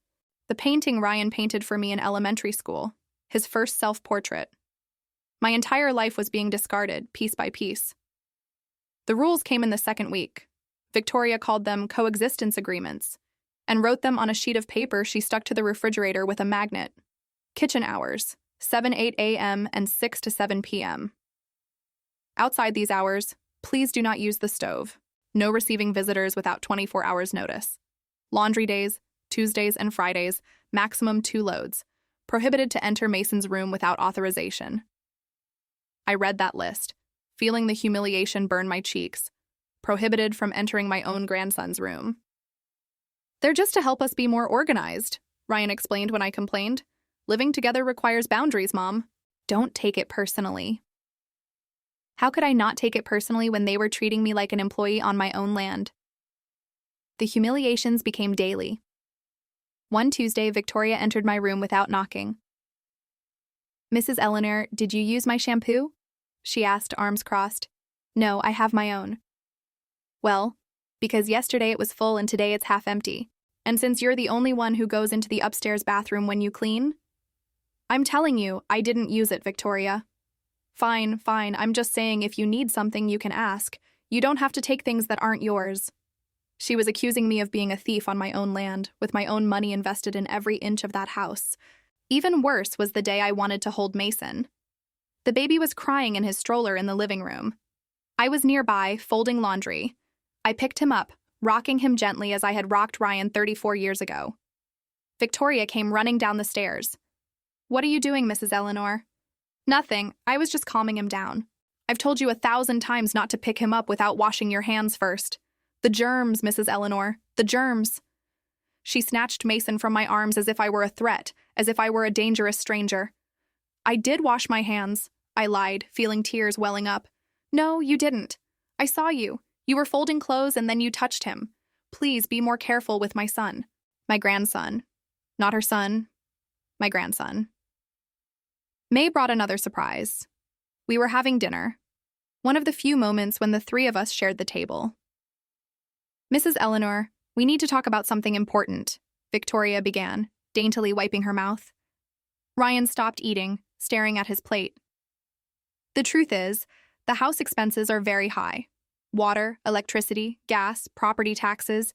The painting Ryan painted for me in elementary school, his first self-portrait. My entire life was being discarded, piece by piece. The rules came in the second week. Victoria called them coexistence agreements and wrote them on a sheet of paper she stuck to the refrigerator with a magnet. Kitchen hours, 7-8 a.m. and 6 to 7 p.m. Outside these hours, please do not use the stove. No receiving visitors without 24 hours notice. Laundry days, Tuesdays and Fridays, maximum 2 loads. Prohibited to enter Mason's room without authorization. I read that list, feeling the humiliation burn my cheeks. Prohibited from entering my own grandson's room. They're just to help us be more organized, Ryan explained when I complained. Living together requires boundaries, Mom. Don't take it personally. How could I not take it personally when they were treating me like an employee on my own land? The humiliations became daily. One Tuesday, Victoria entered my room without knocking. Mrs. Eleanor, did you use my shampoo? She asked, arms crossed. No, I have my own. Well, because yesterday it was full and today it's half empty. And since you're the only one who goes into the upstairs bathroom when you clean? I'm telling you, I didn't use it, Victoria. Fine, I'm just saying if you need something you can ask. You don't have to take things that aren't yours. She was accusing me of being a thief on my own land, with my own money invested in every inch of that house. Even worse was the day I wanted to hold Mason. The baby was crying in his stroller in the living room. I was nearby, folding laundry. I picked him up, rocking him gently as I had rocked Ryan 34 years ago. Victoria came running down the stairs. "What are you doing, Mrs. Eleanor?" "Nothing. I was just calming him down. I've told you 1,000 times not to pick him up without washing your hands first. The germs, Mrs. Eleanor, the germs." She snatched Mason from my arms as if I were a threat, as if I were a dangerous stranger. "I did wash my hands," I lied, feeling tears welling up. "No, you didn't. I saw you. You were folding clothes and then you touched him. Please be more careful with my son." My grandson. Not her son. My grandson. May brought another surprise. We were having dinner. One of the few moments when the three of us shared the table. "Mrs. Eleanor, we need to talk about something important," Victoria began, daintily wiping her mouth. Ryan stopped eating, staring at his plate. "The truth is, the house expenses are very high. Water, electricity, gas, property taxes,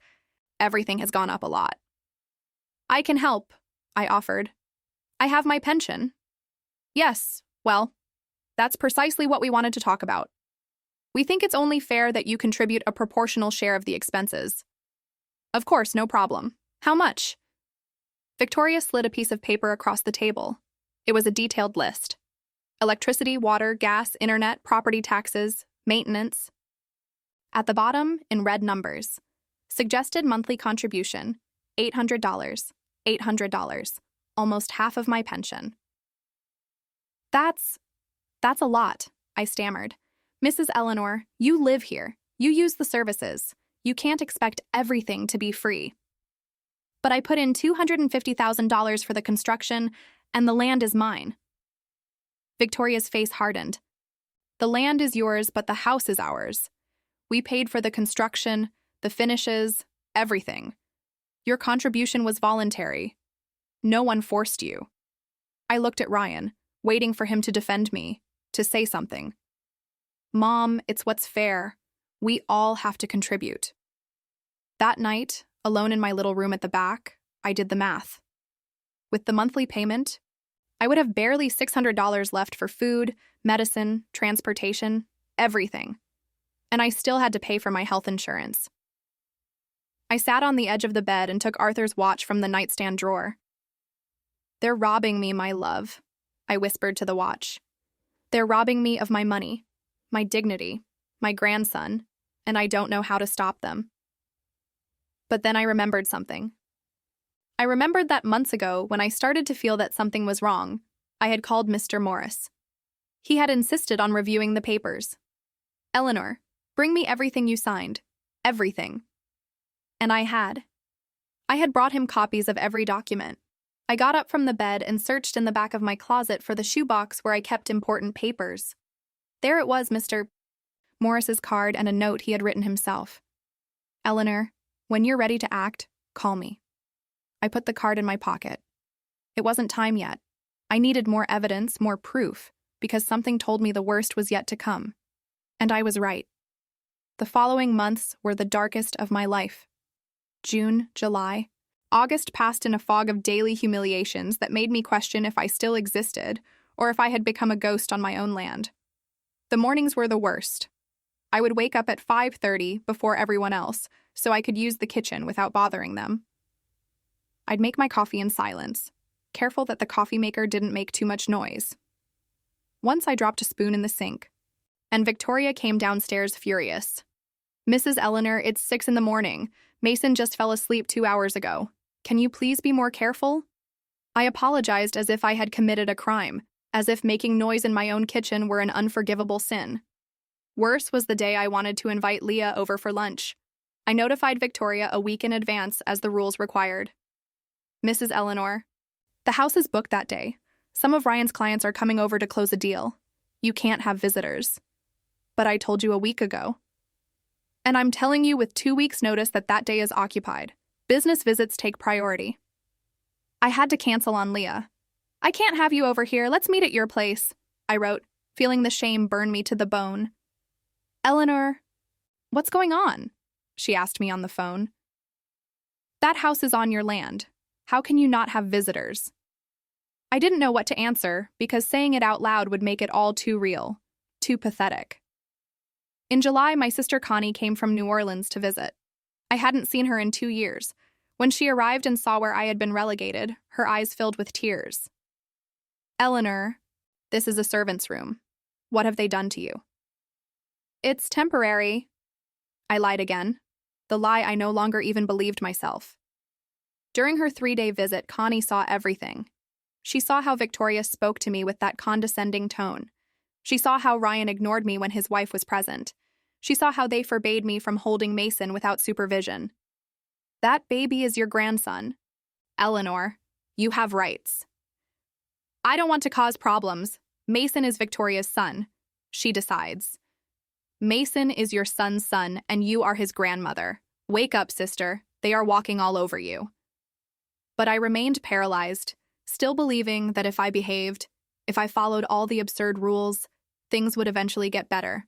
everything has gone up a lot." "I can help," I offered. "I have my pension." "Yes, well, that's precisely what we wanted to talk about. We think it's only fair that you contribute a proportional share of the expenses." "Of course, no problem. How much?" Victoria slid a piece of paper across the table. It was a detailed list. Electricity, water, gas, internet, property taxes, maintenance. At the bottom, in red numbers, suggested monthly contribution, $800, $800, almost half of my pension. That's a lot," I stammered. "Mrs. Eleanor, you live here. You use the services. You can't expect everything to be free." "But I put in $250,000 for the construction, and the land is mine." Victoria's face hardened. "The land is yours, but the house is ours. We paid for the construction, the finishes, everything. Your contribution was voluntary. No one forced you." I looked at Ryan, waiting for him to defend me, to say something. "Mom, it's what's fair. We all have to contribute." That night, alone in my little room at the back, I did the math. With the monthly payment, I would have barely $600 left for food, medicine, transportation, everything. And I still had to pay for my health insurance. I sat on the edge of the bed and took Arthur's watch from the nightstand drawer. "They're robbing me, my love," I whispered to the watch. "They're robbing me of my money, my dignity, my grandson, and I don't know how to stop them." But then I remembered something. I remembered that months ago, when I started to feel that something was wrong, I had called Mr. Morris. He had insisted on reviewing the papers. "Eleanor, bring me everything you signed. Everything." And I had. I had brought him copies of every document. I got up from the bed and searched in the back of my closet for the shoebox where I kept important papers. There it was, Mr. Morris's card and a note he had written himself. "Eleanor, when you're ready to act, call me." I put the card in my pocket. It wasn't time yet. I needed more evidence, more proof, because something told me the worst was yet to come. And I was right. The following months were the darkest of my life. June, July, August passed in a fog of daily humiliations that made me question if I still existed or if I had become a ghost on my own land. The mornings were the worst. I would wake up at 5:30 before everyone else so I could use the kitchen without bothering them. I'd make my coffee in silence, careful that the coffee maker didn't make too much noise. Once I dropped a spoon in the sink, and Victoria came downstairs furious. "Mrs. Eleanor, it's 6 in the morning. Mason just fell asleep 2 hours ago. Can you please be more careful?" I apologized as if I had committed a crime, as if making noise in my own kitchen were an unforgivable sin. Worse was the day I wanted to invite Leah over for lunch. I notified Victoria a week in advance as the rules required. "Mrs. Eleanor, the house is booked that day. Some of Ryan's clients are coming over to close a deal. You can't have visitors." "But I told you a week ago." "And I'm telling you with 2 weeks' notice that that day is occupied. Business visits take priority." I had to cancel on Leah. "I can't have you over here. Let's meet at your place," I wrote, feeling the shame burn me to the bone. "Eleanor, what's going on?" she asked me on the phone. "That house is on your land. How can you not have visitors?" I didn't know what to answer because saying it out loud would make it all too real, too pathetic. In July, my sister Connie came from New Orleans to visit. I hadn't seen her in 2 years. When she arrived and saw where I had been relegated, her eyes filled with tears. Eleanor, this is a servant's room. What have they done to you? It's temporary. I lied again. The lie I no longer even believed myself. During her 3-day visit, Connie saw everything. She saw how Victoria spoke to me with that condescending tone. She saw how Ryan ignored me when his wife was present. She saw how they forbade me from holding Mason without supervision. That baby is your grandson. Eleanor, you have rights. I don't want to cause problems. Mason is Victoria's son. She decides. Mason is your son's son, and you are his grandmother. Wake up, sister. They are walking all over you. But I remained paralyzed, still believing that if I behaved, if I followed all the absurd rules, things would eventually get better.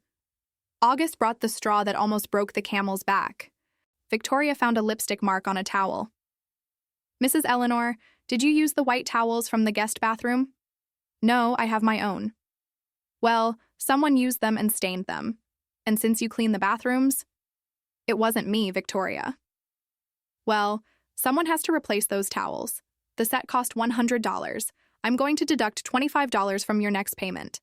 August brought the straw that almost broke the camel's back. Victoria found a lipstick mark on a towel. Mrs. Eleanor, did you use the white towels from the guest bathroom? No, I have my own. Well, someone used them and stained them. And since you clean the bathrooms, it wasn't me, Victoria. Well, someone has to replace those towels. The set cost $100. I'm going to deduct $25 from your next payment.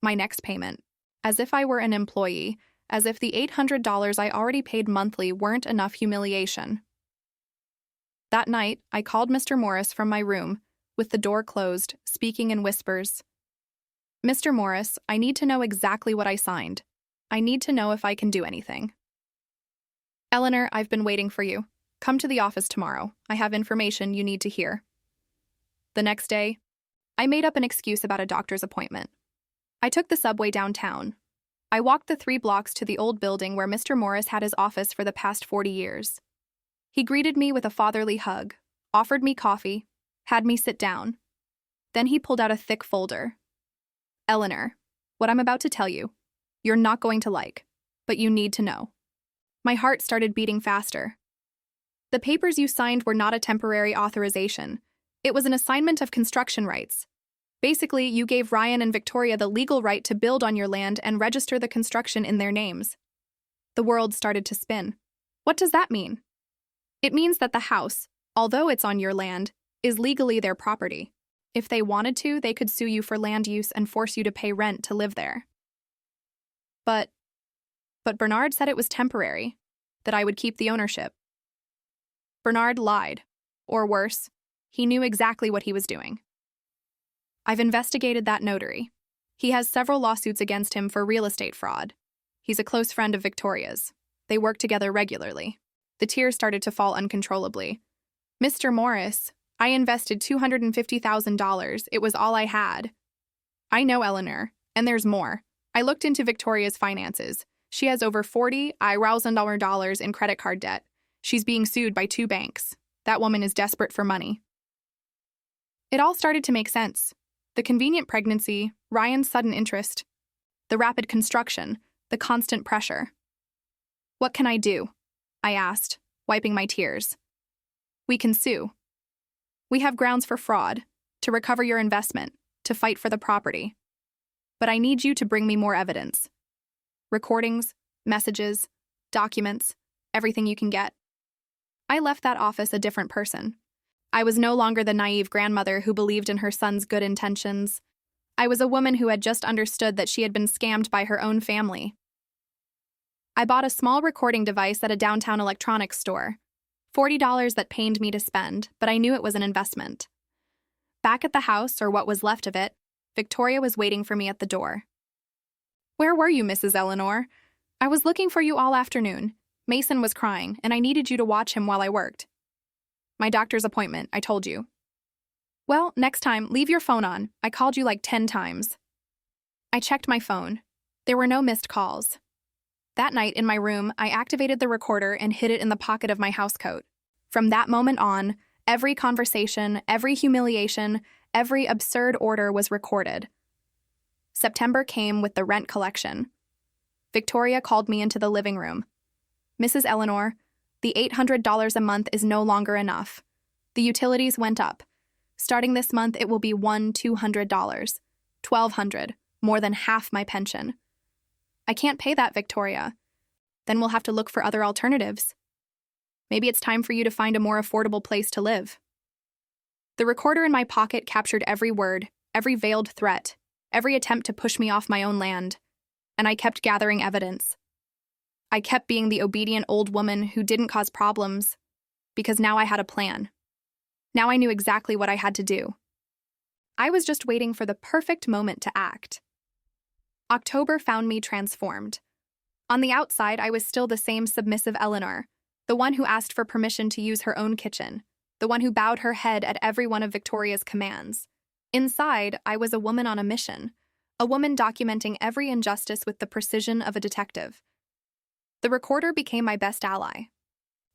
My next payment. As if I were an employee, as if the $800 I already paid monthly weren't enough humiliation. That night, I called Mr. Morris from my room, with the door closed, speaking in whispers. Mr. Morris, I need to know exactly what I signed. I need to know if I can do anything. Eleanor, I've been waiting for you. Come to the office tomorrow. I have information you need to hear. The next day, I made up an excuse about a doctor's appointment. I took the subway downtown. I walked the 3 blocks to the old building where Mr. Morris had his office for the past 40 years. He greeted me with a fatherly hug, offered me coffee, had me sit down. Then he pulled out a thick folder. Eleanor, what I'm about to tell you, you're not going to like, but you need to know. My heart started beating faster. The papers you signed were not a temporary authorization. It was an assignment of construction rights. Basically, you gave Ryan and Victoria the legal right to build on your land and register the construction in their names. The world started to spin. What does that mean? It means that the house, although it's on your land, is legally their property. If they wanted to, they could sue you for land use and force you to pay rent to live there. But Bernard said it was temporary, that I would keep the ownership. Bernard lied. Or worse, he knew exactly what he was doing. I've investigated that notary. He has several lawsuits against him for real estate fraud. He's a close friend of Victoria's. They work together regularly. The tears started to fall uncontrollably. Mr. Morris, I invested $250,000. It was all I had. I know Eleanor, and there's more. I looked into Victoria's finances. She has over $40,000 in credit card debt. She's being sued by 2 banks. That woman is desperate for money. It all started to make sense. The convenient pregnancy, Ryan's sudden interest, the rapid construction, the constant pressure. What can I do? I asked, wiping my tears. We can sue. We have grounds for fraud, to recover your investment, to fight for the property. But I need you to bring me more evidence. Recordings, messages, documents, everything you can get. I left that office a different person. I was no longer the naive grandmother who believed in her son's good intentions. I was a woman who had just understood that she had been scammed by her own family. I bought a small recording device at a downtown electronics store. $40 that pained me to spend, but I knew it was an investment. Back at the house, or what was left of it, Victoria was waiting for me at the door. Where were you, Mrs. Eleanor? I was looking for you all afternoon. Mason was crying, and I needed you to watch him while I worked. My doctor's appointment, I told you. Well, next time, leave your phone on. I called you like 10 times. I checked my phone. There were no missed calls. That night, in my room, I activated the recorder and hid it in the pocket of my housecoat. From that moment on, every conversation, every humiliation, every absurd order was recorded. September came with the rent collection. Victoria called me into the living room. Mrs. Eleanor, the $800 a month is no longer enough. The utilities went up. Starting this month, it will be $200, $1,200, more than half my pension. I can't pay that, Victoria. Then we'll have to look for other alternatives. Maybe it's time for you to find a more affordable place to live. The recorder in my pocket captured every word, every veiled threat, every attempt to push me off my own land, and I kept gathering evidence. I kept being the obedient old woman who didn't cause problems, because now I had a plan. Now I knew exactly what I had to do. I was just waiting for the perfect moment to act. October found me transformed. On the outside, I was still the same submissive Eleanor, the one who asked for permission to use her own kitchen, the one who bowed her head at every one of Victoria's commands. Inside, I was a woman on a mission, a woman documenting every injustice with the precision of a detective. The recorder became my best ally.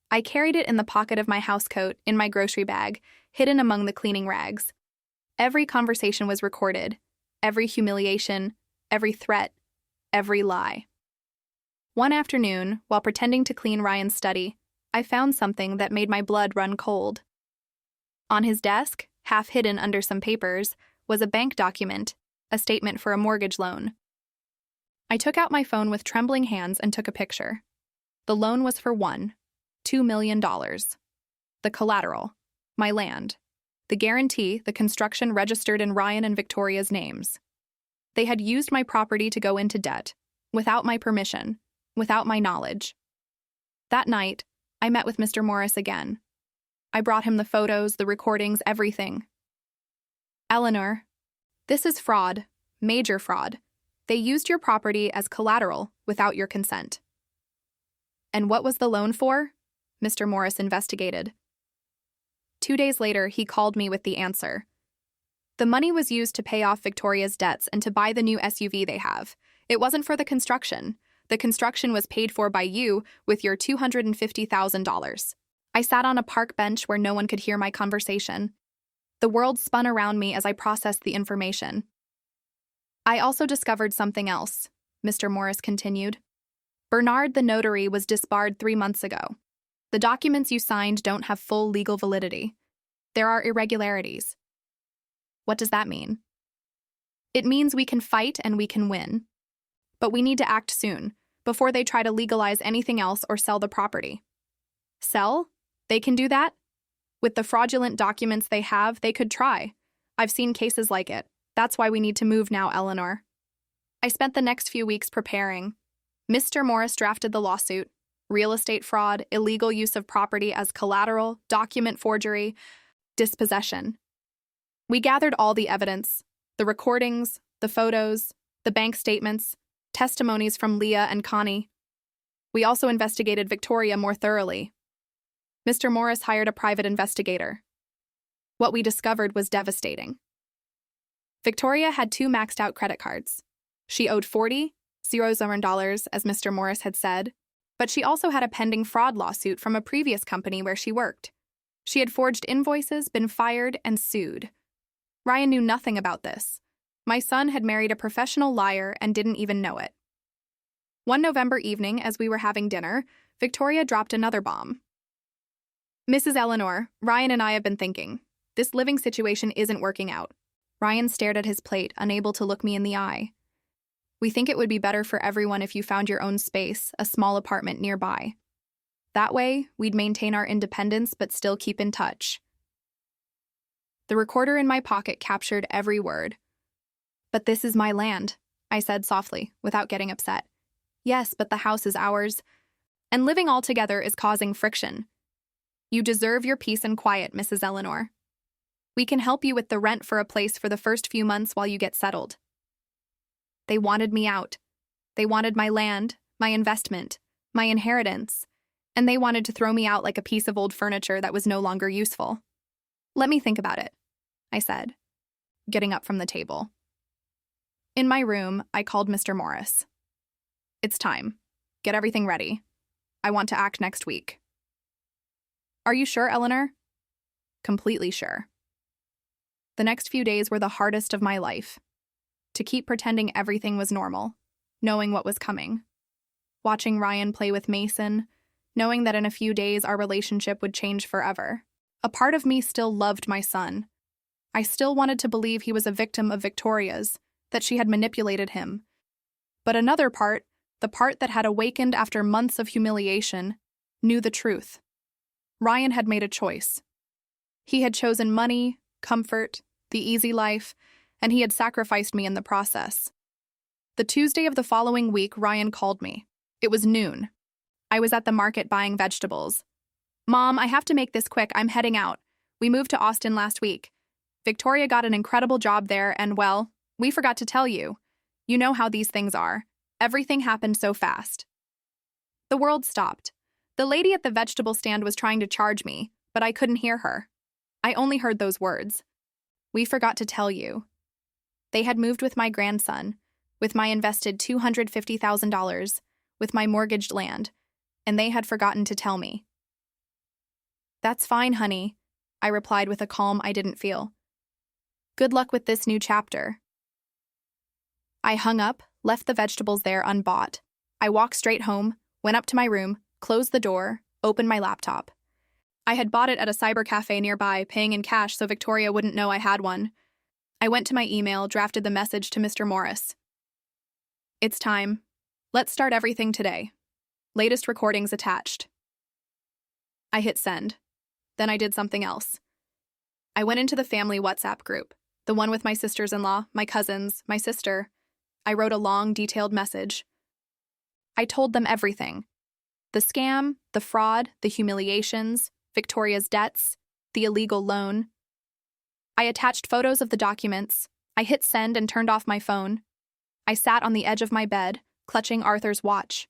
I carried it in the pocket of my housecoat, in my grocery bag, hidden among the cleaning rags. Every conversation was recorded, every humiliation, every threat, every lie. One afternoon, while pretending to clean Ryan's study, I found something that made my blood run cold. On his desk, half hidden under some papers, was a bank document, a statement for a mortgage loan. I took out my phone with trembling hands and took a picture. The loan was for $2 million. The collateral, my land. The guarantee, the construction registered in Ryan and Victoria's names. They had used my property to go into debt, without my permission, without my knowledge. That night, I met with Mr. Morris again. I brought him the photos, the recordings, everything. Eleanor, this is fraud, major fraud. They used your property as collateral without your consent. And what was the loan for? Mr. Morris investigated. 2 days later, he called me with the answer. The money was used to pay off Victoria's debts and to buy the new SUV they have. It wasn't for the construction. The construction was paid for by you with your $250,000. I sat on a park bench where no one could hear my conversation. The world spun around me as I processed the information. I also discovered something else, Mr. Morris continued. Bernard the notary was disbarred 3 months ago. The documents you signed don't have full legal validity. There are irregularities. What does that mean? It means we can fight and we can win. But we need to act soon, before they try to legalize anything else or sell the property. Sell? They can do that? With the fraudulent documents they have, they could try. I've seen cases like it. That's why we need to move now, Eleanor. I spent the next few weeks preparing. Mr. Morris drafted the lawsuit. Real estate fraud, illegal use of property as collateral, document forgery, dispossession. We gathered all the evidence, the recordings, the photos, the bank statements, testimonies from Leah and Connie. We also investigated Victoria more thoroughly. Mr. Morris hired a private investigator. What we discovered was devastating. Victoria had 2 maxed-out credit cards. She owed $40,000, as Mr. Morris had said, but she also had a pending fraud lawsuit from a previous company where she worked. She had forged invoices, been fired, and sued. Ryan knew nothing about this. My son had married a professional liar and didn't even know it. One November evening, as we were having dinner, Victoria dropped another bomb. Mrs. Eleanor, Ryan and I have been thinking. This living situation isn't working out. Ryan stared at his plate, unable to look me in the eye. We think it would be better for everyone if you found your own space, a small apartment nearby. That way, we'd maintain our independence but still keep in touch. The recorder in my pocket captured every word. But this is my land, I said softly, without getting upset. Yes, but the house is ours. And living all together is causing friction. You deserve your peace and quiet, Mrs. Eleanor. We can help you with the rent for a place for the first few months while you get settled. They wanted me out. They wanted my land, my investment, my inheritance, and they wanted to throw me out like a piece of old furniture that was no longer useful. Let me think about it, I said, getting up from the table. In my room, I called Mr. Morris. It's time. Get everything ready. I want to act next week. Are you sure, Eleanor? Completely sure. The next few days were the hardest of my life. To keep pretending everything was normal, knowing what was coming. Watching Ryan play with Mason, knowing that in a few days our relationship would change forever. A part of me still loved my son. I still wanted to believe he was a victim of Victoria's, that she had manipulated him. But another part, the part that had awakened after months of humiliation, knew the truth. Ryan had made a choice. He had chosen money, comfort, the easy life, and he had sacrificed me in the process. The Tuesday of the following week, Ryan called me. It was noon. I was at the market buying vegetables. "Mom, I have to make this quick. I'm heading out. We moved to Austin last week. Victoria got an incredible job there, and well, we forgot to tell you. You know how these things are. Everything happened so fast." The world stopped. The lady at the vegetable stand was trying to charge me, but I couldn't hear her. I only heard those words. "We forgot to tell you." They had moved with my grandson, with my invested $250,000, with my mortgaged land, and they had forgotten to tell me. "That's fine, honey," I replied with a calm I didn't feel. "Good luck with this new chapter." I hung up, left the vegetables there unbought. I walked straight home, went up to my room, closed the door, opened my laptop. I had bought it at a cyber cafe nearby, paying in cash so Victoria wouldn't know I had one. I went to my email, drafted the message to Mr. Morris. "It's time. Let's start everything today. Latest recordings attached." I hit send. Then I did something else. I went into the family WhatsApp group, the one with my sisters-in-law, my cousins, my sister. I wrote a long, detailed message. I told them everything. The scam, the fraud, the humiliations, Victoria's debts, the illegal loan. I attached photos of the documents. I hit send and turned off my phone. I sat on the edge of my bed, clutching Arthur's watch.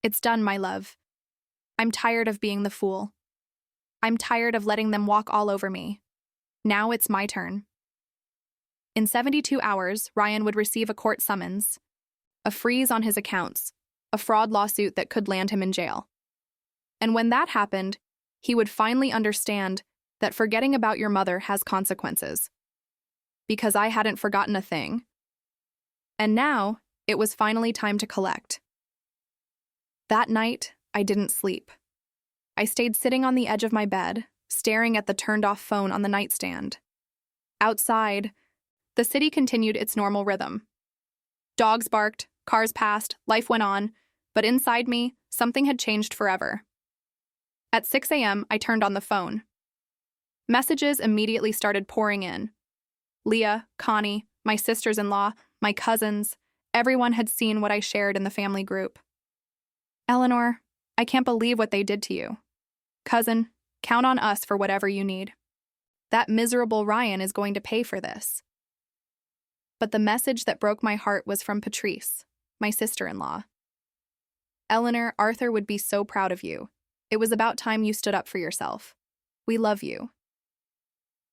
"It's done, my love. I'm tired of being the fool. I'm tired of letting them walk all over me. Now it's my turn." In 72 hours, Ryan would receive a court summons, a freeze on his accounts, a fraud lawsuit that could land him in jail. And when that happened, he would finally understand that forgetting about your mother has consequences. Because I hadn't forgotten a thing. And now, it was finally time to collect. That night, I didn't sleep. I stayed sitting on the edge of my bed, staring at the turned-off phone on the nightstand. Outside, the city continued its normal rhythm. Dogs barked, cars passed, life went on, but inside me, something had changed forever. At 6 a.m., I turned on the phone. Messages immediately started pouring in. Leah, Connie, my sisters-in-law, my cousins, everyone had seen what I shared in the family group. "Eleanor, I can't believe what they did to you. Cousin, count on us for whatever you need. That miserable Ryan is going to pay for this." But the message that broke my heart was from Patrice, my sister-in-law. "Eleanor, Arthur would be so proud of you. It was about time you stood up for yourself. We love you."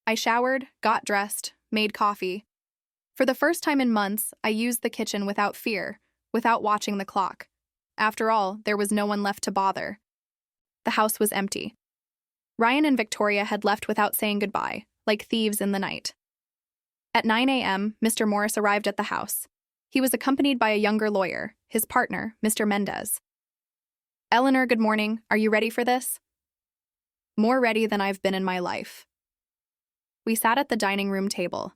I showered, got dressed, made coffee. For the first time in months, I used the kitchen without fear, without watching the clock. After all, there was no one left to bother. The house was empty. Ryan and Victoria had left without saying goodbye, like thieves in the night. At 9 a.m., Mr. Morris arrived at the house. He was accompanied by a younger lawyer, his partner, Mr. Mendez. "Eleanor, good morning. Are you ready for this?" "More ready than I've been in my life." We sat at the dining room table.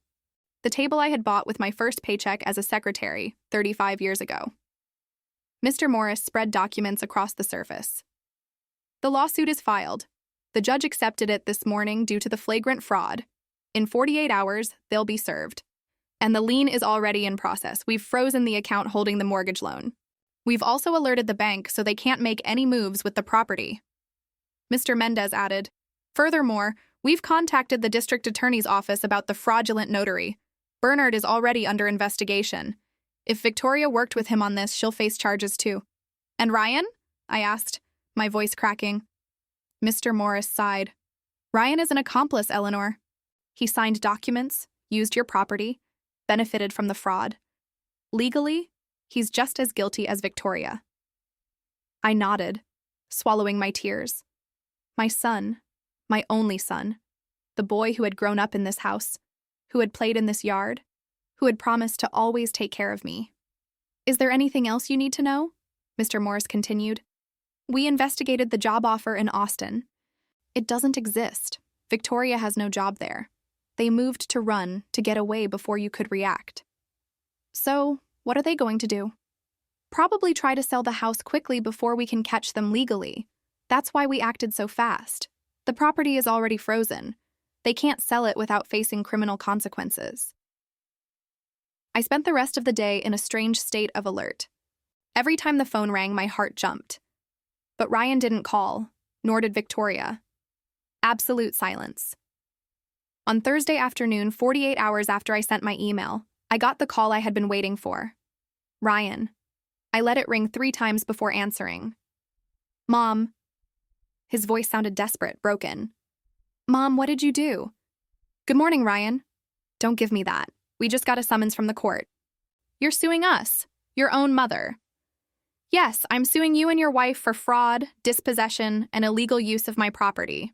The table I had bought with my first paycheck as a secretary 35 years ago. Mr. Morris spread documents across the surface. "The lawsuit is filed. The judge accepted it this morning due to the flagrant fraud. In 48 hours, they'll be served. And the lien is already in process. We've frozen the account holding the mortgage loan. We've also alerted the bank so they can't make any moves with the property." Mr. Mendez added, "Furthermore, we've contacted the district attorney's office about the fraudulent notary. Bernard is already under investigation. If Victoria worked with him on this, she'll face charges too." "And Ryan?" I asked, my voice cracking. Mr. Morris sighed. "Ryan is an accomplice, Eleanor. He signed documents, used your property, benefited from the fraud. Legally, he's just as guilty as Victoria." I nodded, swallowing my tears. My son, my only son, the boy who had grown up in this house, who had played in this yard, who had promised to always take care of me. "Is there anything else you need to know?" Mr. Morris continued. "We investigated the job offer in Austin. It doesn't exist. Victoria has no job there. They moved to run to get away before you could react. So, what are they going to do? Probably try to sell the house quickly before we can catch them legally. That's why we acted so fast. The property is already frozen. They can't sell it without facing criminal consequences. I spent the rest of the day in a strange state of alert. Every time the phone rang, my heart jumped. But Ryan didn't call, nor did Victoria. Absolute silence. On Thursday afternoon, 48 hours after I sent my email, I got the call I had been waiting for. Ryan. I let it ring 3 times before answering. Mom. His voice sounded desperate, broken. Mom, what did you do? Good morning, Ryan. Don't give me that. We just got a summons from the court. You're suing us, your own mother. Yes, I'm suing you and your wife for fraud, dispossession, and illegal use of my property.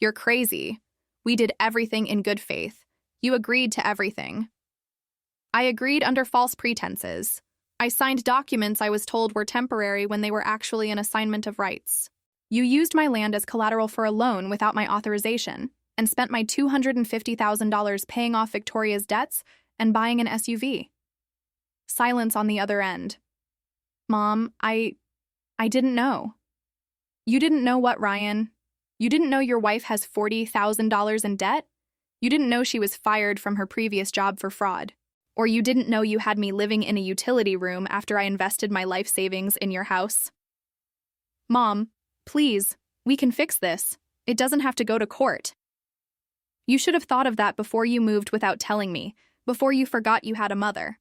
You're crazy. We did everything in good faith. You agreed to everything. I agreed under false pretenses. I signed documents I was told were temporary when they were actually an assignment of rights. You used my land as collateral for a loan without my authorization and spent my $250,000 paying off Victoria's debts and buying an SUV. Silence on the other end. Mom, I didn't know. You didn't know what, Ryan? You didn't know your wife has $40,000 in debt? You didn't know she was fired from her previous job for fraud. Or you didn't know you had me living in a utility room after I invested my life savings in your house? Mom, please, we can fix this. It doesn't have to go to court. You should have thought of that before you moved without telling me, before you forgot you had a mother.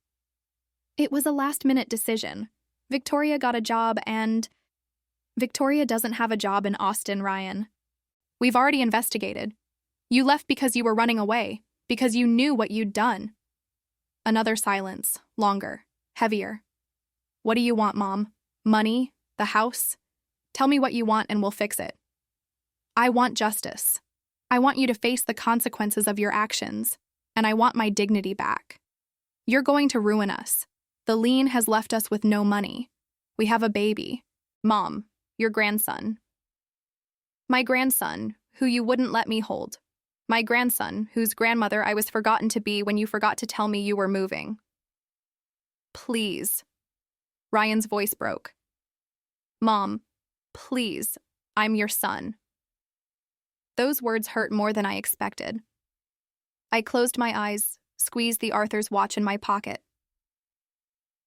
It was a last-minute decision. Victoria got a job and... Victoria doesn't have a job in Austin, Ryan. We've already investigated. You left because you were running away, because you knew what you'd done. Another silence, longer, heavier. What do you want, Mom? Money? The house? Tell me what you want and we'll fix it. I want justice. I want you to face the consequences of your actions, and I want my dignity back. You're going to ruin us. The lien has left us with no money. We have a baby. Mom, your grandson. My grandson, who you wouldn't let me hold. My grandson, whose grandmother I was forgotten to be when you forgot to tell me you were moving. Please. Ryan's voice broke. Mom, please, I'm your son. Those words hurt more than I expected. I closed my eyes, squeezed the Arthur's watch in my pocket.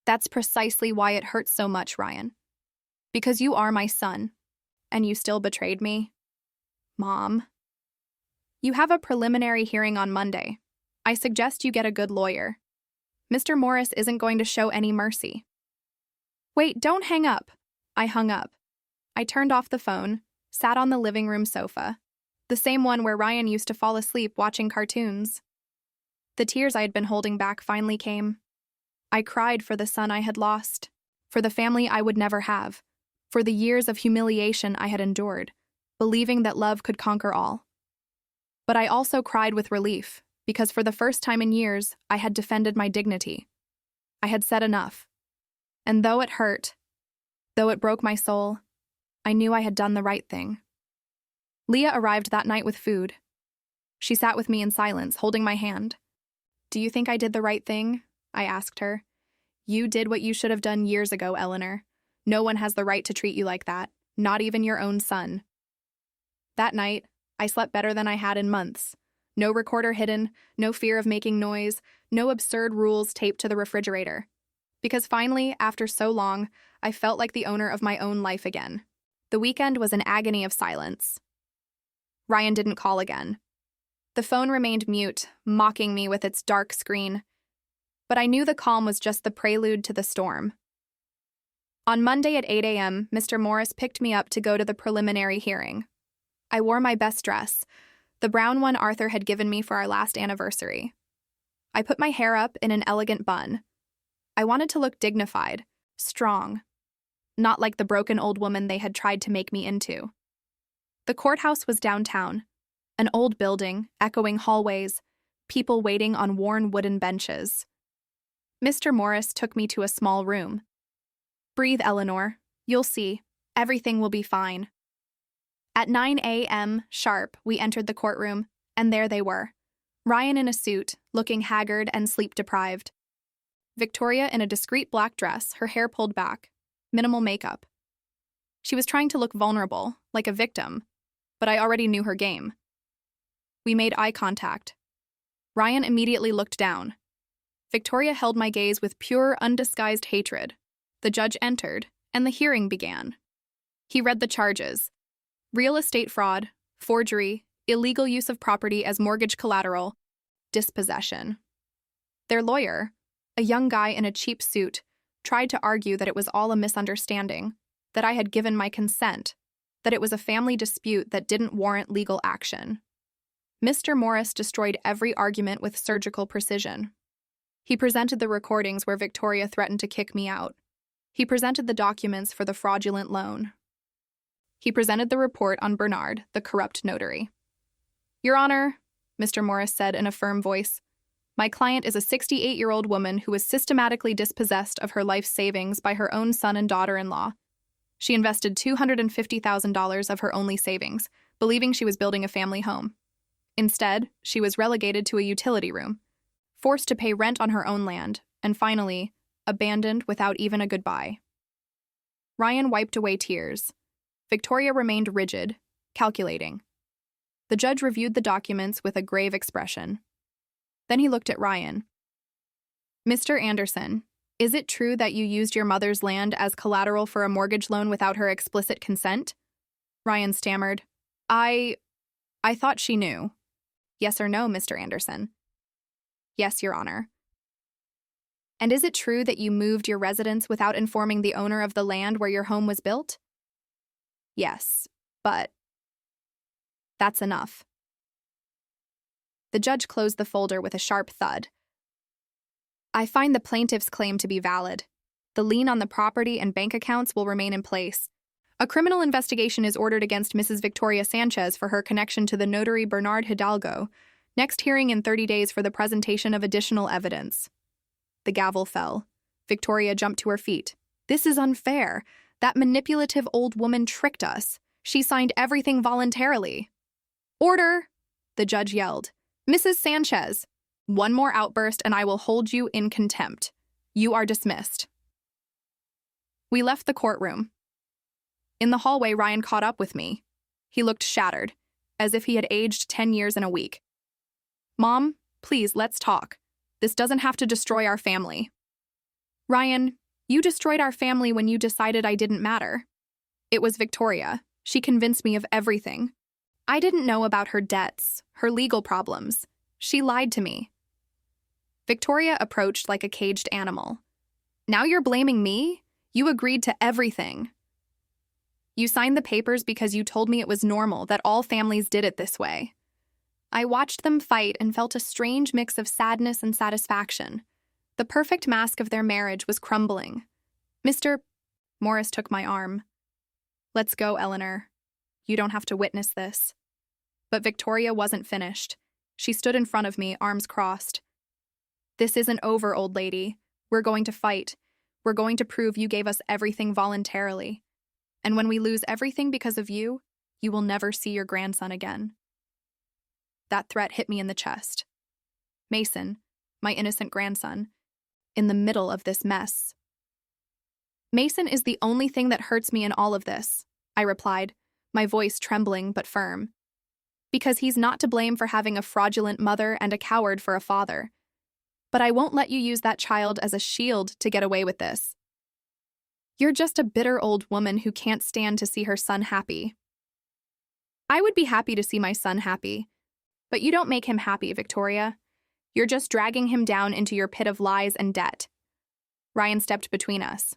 That's precisely why it hurts so much, Ryan. Because you are my son, and you still betrayed me. Mom. You have a preliminary hearing on Monday. I suggest you get a good lawyer. Mr. Morris isn't going to show any mercy. Wait, don't hang up. I hung up. I turned off the phone, sat on the living room sofa, the same one where Ryan used to fall asleep watching cartoons. The tears I had been holding back finally came. I cried for the son I had lost, for the family I would never have, for the years of humiliation I had endured, believing that love could conquer all. But I also cried with relief, because for the first time in years, I had defended my dignity. I had said enough. And though it hurt, though it broke my soul, I knew I had done the right thing. Leah arrived that night with food. She sat with me in silence, holding my hand. Do you think I did the right thing? I asked her. You did what you should have done years ago, Eleanor. No one has the right to treat you like that, not even your own son. That night, I slept better than I had in months. No recorder hidden, no fear of making noise, no absurd rules taped to the refrigerator. Because finally, after so long, I felt like the owner of my own life again. The weekend was an agony of silence. Ryan didn't call again. The phone remained mute, mocking me with its dark screen. But I knew the calm was just the prelude to the storm. On Monday at 8 a.m., Mr. Morris picked me up to go to the preliminary hearing. I wore my best dress, the brown one Arthur had given me for our last anniversary. I put my hair up in an elegant bun. I wanted to look dignified, strong, not like the broken old woman they had tried to make me into. The courthouse was downtown, an old building, echoing hallways, people waiting on worn wooden benches. Mr. Morris took me to a small room. Breathe, Eleanor. You'll see. Everything will be fine. At 9 a.m. sharp, we entered the courtroom, and there they were. Ryan in a suit, looking haggard and sleep-deprived. Victoria in a discreet black dress, her hair pulled back. Minimal makeup. She was trying to look vulnerable, like a victim, but I already knew her game. We made eye contact. Ryan immediately looked down. Victoria held my gaze with pure, undisguised hatred. The judge entered, and the hearing began. He read the charges: real estate fraud, forgery, illegal use of property as mortgage collateral, dispossession. Their lawyer, a young guy in a cheap suit, tried to argue that it was all a misunderstanding, that I had given my consent, that it was a family dispute that didn't warrant legal action. Mr. Morris destroyed every argument with surgical precision. He presented the recordings where Victoria threatened to kick me out. He presented the documents for the fraudulent loan. He presented the report on Bernard, the corrupt notary. Your Honor, Mr. Morris said in a firm voice, my client is a 68-year-old woman who was systematically dispossessed of her life savings by her own son and daughter-in-law. She invested $250,000 of her only savings, believing she was building a family home. Instead, she was relegated to a utility room, forced to pay rent on her own land, and finally, abandoned without even a goodbye. Ryan wiped away tears. Victoria remained rigid, calculating. The judge reviewed the documents with a grave expression. Then he looked at Ryan. Mr. Anderson, is it true that you used your mother's land as collateral for a mortgage loan without her explicit consent? Ryan stammered. I thought she knew. Yes or no, Mr. Anderson? Yes, Your Honor. And is it true that you moved your residence without informing the owner of the land where your home was built? Yes, but that's enough. The judge closed the folder with a sharp thud. I find the plaintiff's claim to be valid. The lien on the property and bank accounts will remain in place. A criminal investigation is ordered against Mrs. Victoria Sanchez for her connection to the notary Bernard Hidalgo. Next hearing in 30 days for the presentation of additional evidence. The gavel fell. Victoria jumped to her feet. This is unfair. That manipulative old woman tricked us. She signed everything voluntarily. Order! The judge yelled. Mrs. Sanchez, one more outburst and I will hold you in contempt. You are dismissed. We left the courtroom. In the hallway, Ryan caught up with me. He looked shattered, as if he had aged 10 years in a week. Mom, please, let's talk. This doesn't have to destroy our family. Ryan, you destroyed our family when you decided I didn't matter. It was Victoria. She convinced me of everything. I didn't know about her debts, her legal problems. She lied to me. Victoria approached like a caged animal. Now you're blaming me? You agreed to everything. You signed the papers because you told me it was normal, that all families did it this way. I watched them fight and felt a strange mix of sadness and satisfaction. The perfect mask of their marriage was crumbling. Mr. Morris took my arm. Let's go, Eleanor. You don't have to witness this. But Victoria wasn't finished. She stood in front of me, arms crossed. This isn't over, old lady. We're going to fight. We're going to prove you gave us everything voluntarily. And when we lose everything because of you, you will never see your grandson again. That threat hit me in the chest. Mason, my innocent grandson, in the middle of this mess. Mason is the only thing that hurts me in all of this, I replied, my voice trembling but firm. Because he's not to blame for having a fraudulent mother and a coward for a father. But I won't let you use that child as a shield to get away with this. You're just a bitter old woman who can't stand to see her son happy. I would be happy to see my son happy. But you don't make him happy, Victoria. You're just dragging him down into your pit of lies and debt. Ryan stepped between us.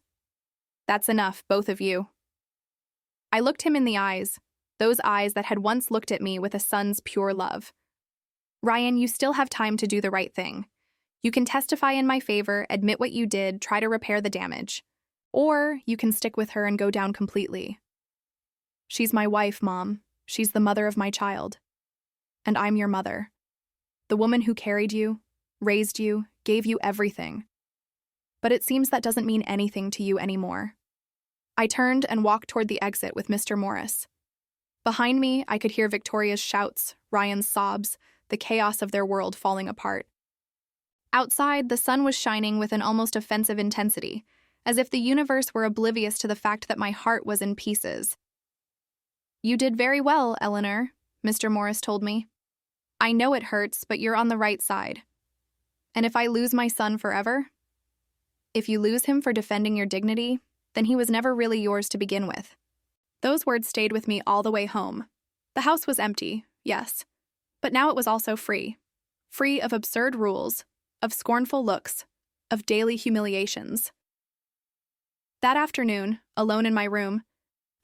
That's enough, both of you. I looked him in the eyes, those eyes that had once looked at me with a son's pure love. Ryan, you still have time to do the right thing. You can testify in my favor, admit what you did, try to repair the damage. Or you can stick with her and go down completely. She's my wife, Mom. She's the mother of my child. And I'm your mother. The woman who carried you, raised you, gave you everything. But it seems that doesn't mean anything to you anymore. I turned and walked toward the exit with Mr. Morris. Behind me, I could hear Victoria's shouts, Ryan's sobs, the chaos of their world falling apart. Outside, the sun was shining with an almost offensive intensity, as if the universe were oblivious to the fact that my heart was in pieces. "You did very well, Eleanor," Mr. Morris told me. "I know it hurts, but you're on the right side. And if I lose my son forever? If you lose him for defending your dignity, then he was never really yours to begin with." Those words stayed with me all the way home. The house was empty, yes, but now it was also free. Free of absurd rules, of scornful looks, of daily humiliations. That afternoon, alone in my room,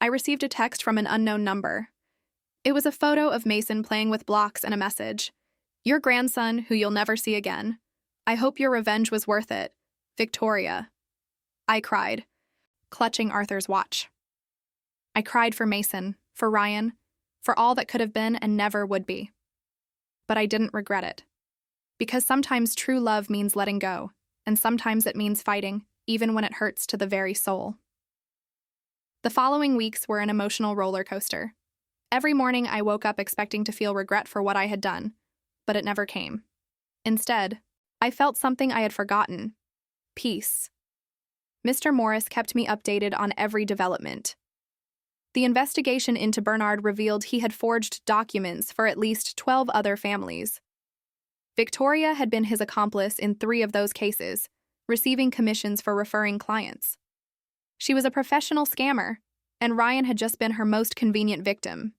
I received a text from an unknown number. It was a photo of Mason playing with blocks and a message. "Your grandson, who you'll never see again. I hope your revenge was worth it. Victoria." I cried, clutching Arthur's watch. I cried for Mason, for Ryan, for all that could have been and never would be. But I didn't regret it. Because sometimes true love means letting go, and sometimes it means fighting, even when it hurts to the very soul. The following weeks were an emotional roller coaster. Every morning I woke up expecting to feel regret for what I had done, but it never came. Instead, I felt something I had forgotten: peace. Mr. Morris kept me updated on every development. The investigation into Bernard revealed he had forged documents for at least 12 other families. Victoria had been his accomplice in 3 of those cases, receiving commissions for referring clients. She was a professional scammer, and Ryan had just been her most convenient victim.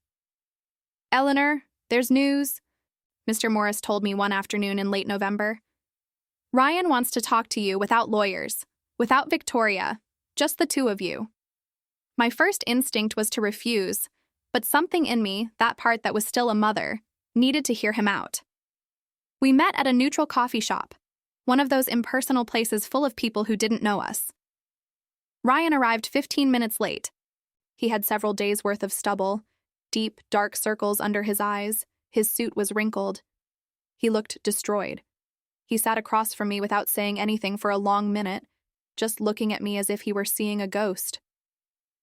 "Eleanor, there's news," Mr. Morris told me one afternoon in late November. "Ryan wants to talk to you without lawyers, without Victoria, just the 2 of you." My first instinct was to refuse, but something in me, that part that was still a mother, needed to hear him out. We met at a neutral coffee shop, one of those impersonal places full of people who didn't know us. Ryan arrived 15 minutes late. He had several days' worth of stubble, deep, dark circles under his eyes. His suit was wrinkled. He looked destroyed. He sat across from me without saying anything for a long minute, just looking at me as if he were seeing a ghost.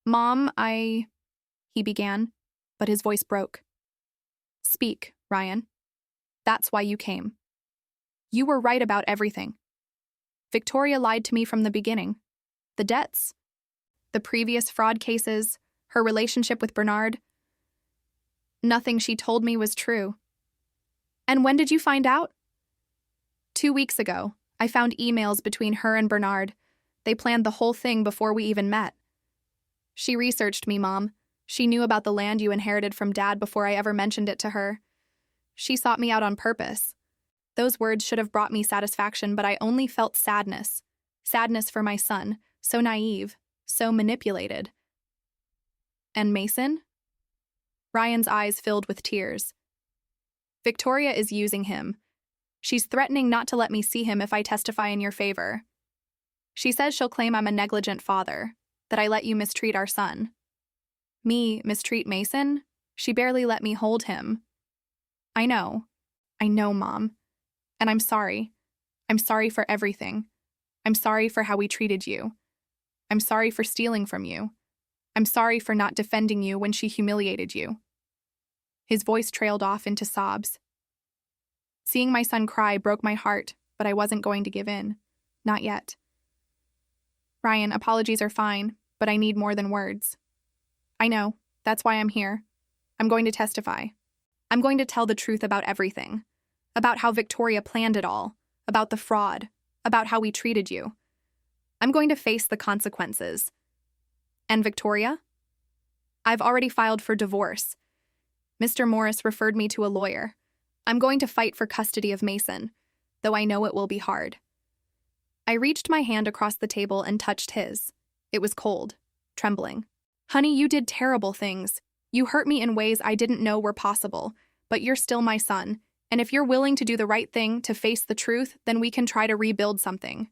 "Mom, he began, but his voice broke. "Speak, Ryan. That's why you came. You were right about everything. Victoria lied to me from the beginning. The debts, the previous fraud cases, her relationship with Bernard. Nothing she told me was true. And when did you find out?" 2 weeks ago, I found emails between her and Bernard. They planned the whole thing before we even met. She researched me, Mom. She knew about the land you inherited from Dad before I ever mentioned it to her. She sought me out on purpose. Those words should have brought me satisfaction, but I only felt sadness. Sadness for my son, so naive, so manipulated. "And Mason?" Ryan's eyes filled with tears. "Victoria is using him. She's threatening not to let me see him if I testify in your favor. She says she'll claim I'm a negligent father, that I let you mistreat our son." "Me mistreat Mason? She barely let me hold him." I know, Mom. And I'm sorry. I'm sorry for everything. I'm sorry for how we treated you. I'm sorry for stealing from you. I'm sorry for not defending you when she humiliated you." His voice trailed off into sobs. Seeing my son cry broke my heart, but I wasn't going to give in. Not yet. "Ryan, apologies are fine, but I need more than words. I know. That's why I'm here. I'm going to testify. I'm going to tell the truth about everything. About how Victoria planned it all. About the fraud. About how we treated you. I'm going to face the consequences. And Victoria? I've already filed for divorce. Mr. Morris referred me to a lawyer. I'm going to fight for custody of Mason, though I know it will be hard." I reached my hand across the table and touched his. It was cold, trembling. "Honey, you did terrible things. You hurt me in ways I didn't know were possible, but you're still my son, and if you're willing to do the right thing, to face the truth, then we can try to rebuild something.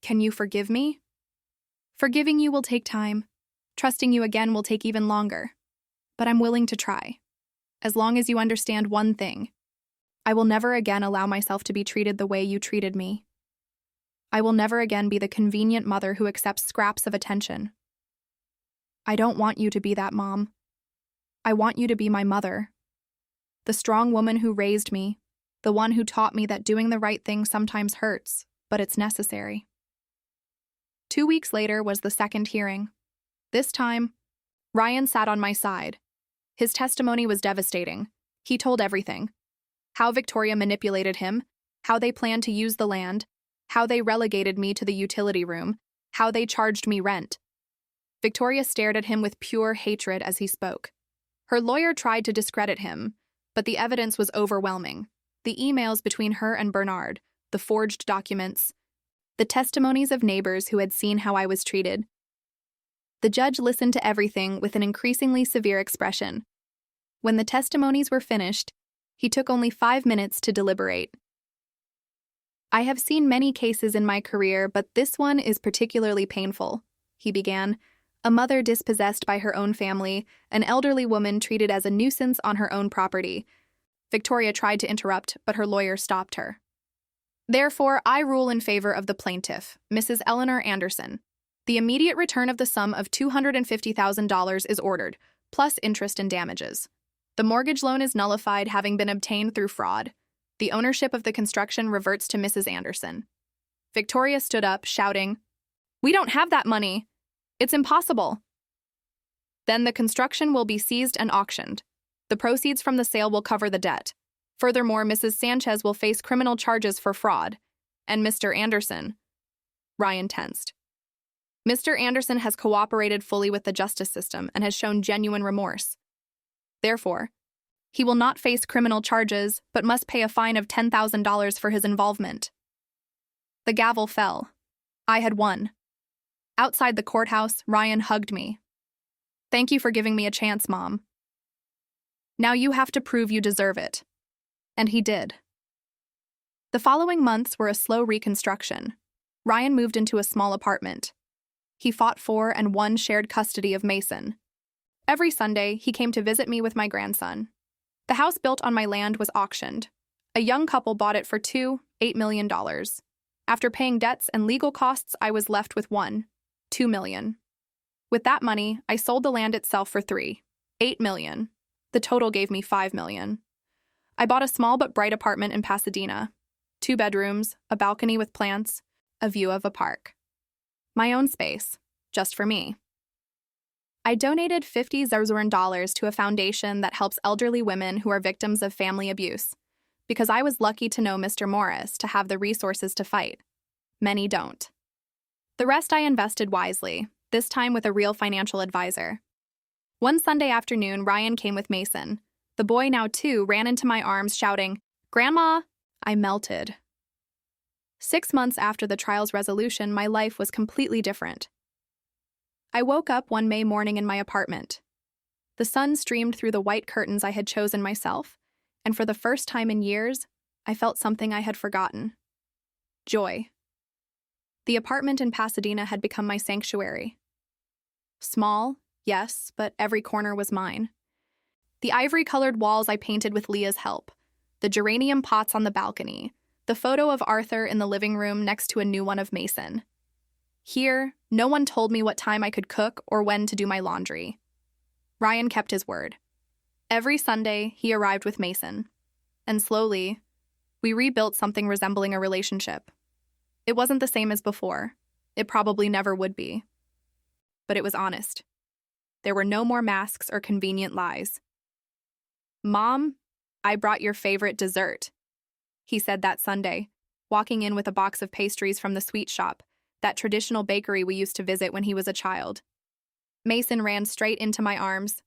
Can you forgive me?" "Forgiving you will take time. Trusting you again will take even longer. But I'm willing to try. As long as you understand one thing. I will never again allow myself to be treated the way you treated me. I will never again be the convenient mother who accepts scraps of attention. I don't want you to be that, Mom. I want you to be my mother. The strong woman who raised me, the one who taught me that doing the right thing sometimes hurts, but it's necessary." 2 weeks later was the second hearing. This time, Ryan sat on my side. His testimony was devastating. He told everything. How Victoria manipulated him, how they planned to use the land, how they relegated me to the utility room, how they charged me rent. Victoria stared at him with pure hatred as he spoke. Her lawyer tried to discredit him, but the evidence was overwhelming. The emails between her and Bernard, the forged documents, the testimonies of neighbors who had seen how I was treated. The judge listened to everything with an increasingly severe expression. When the testimonies were finished, he took only 5 minutes to deliberate. "I have seen many cases in my career, but this one is particularly painful," he began. "A mother dispossessed by her own family, an elderly woman treated as a nuisance on her own property." Victoria tried to interrupt, but her lawyer stopped her. "Therefore, I rule in favor of the plaintiff, Mrs. Eleanor Anderson. The immediate return of the sum of $250,000 is ordered, plus interest and damages. The mortgage loan is nullified, having been obtained through fraud. The ownership of the construction reverts to Mrs. Anderson." Victoria stood up, shouting, "We don't have that money! It's impossible." "Then the construction will be seized and auctioned. The proceeds from the sale will cover the debt. Furthermore, Mrs. Sanchez will face criminal charges for fraud. And Mr. Anderson—" Ryan tensed. "Mr. Anderson has cooperated fully with the justice system and has shown genuine remorse. Therefore, he will not face criminal charges, but must pay a fine of $10,000 for his involvement." The gavel fell. I had won. Outside the courthouse, Ryan hugged me. "Thank you for giving me a chance, Mom. Now you have to prove you deserve it." And he did. The following months were a slow reconstruction. Ryan moved into a small apartment. He fought for and won shared custody of Mason. Every Sunday, he came to visit me with my grandson. The house built on my land was auctioned. A young couple bought it for $8 million. After paying debts and legal costs, I was left with $2 million. With that money, I sold the land itself for $8 million. The total gave me $5 million. I bought a small but bright apartment in Pasadena. 2 bedrooms, a balcony with plants, a view of a park. My own space, just for me. I donated $50,000 to a foundation that helps elderly women who are victims of family abuse, because I was lucky to know Mr. Morris to have the resources to fight. Many don't. The rest I invested wisely, this time with a real financial advisor. One Sunday afternoon, Ryan came with Mason. The boy, now 2, ran into my arms shouting, "Grandma!" I melted. 6 months after the trial's resolution, my life was completely different. I woke up one May morning in my apartment. The sun streamed through the white curtains I had chosen myself, and for the first time in years, I felt something I had forgotten. Joy. The apartment in Pasadena had become my sanctuary. Small, yes, but every corner was mine. The ivory-colored walls I painted with Leah's help, the geranium pots on the balcony, the photo of Arthur in the living room next to a new one of Mason. Here, no one told me what time I could cook or when to do my laundry. Ryan kept his word. Every Sunday, he arrived with Mason. And slowly, we rebuilt something resembling a relationship. It wasn't the same as before. It probably never would be. But it was honest. There were no more masks or convenient lies. "Mom, I brought your favorite dessert," he said that Sunday, walking in with a box of pastries from the sweet shop, that traditional bakery we used to visit when he was a child. Mason ran straight into my arms.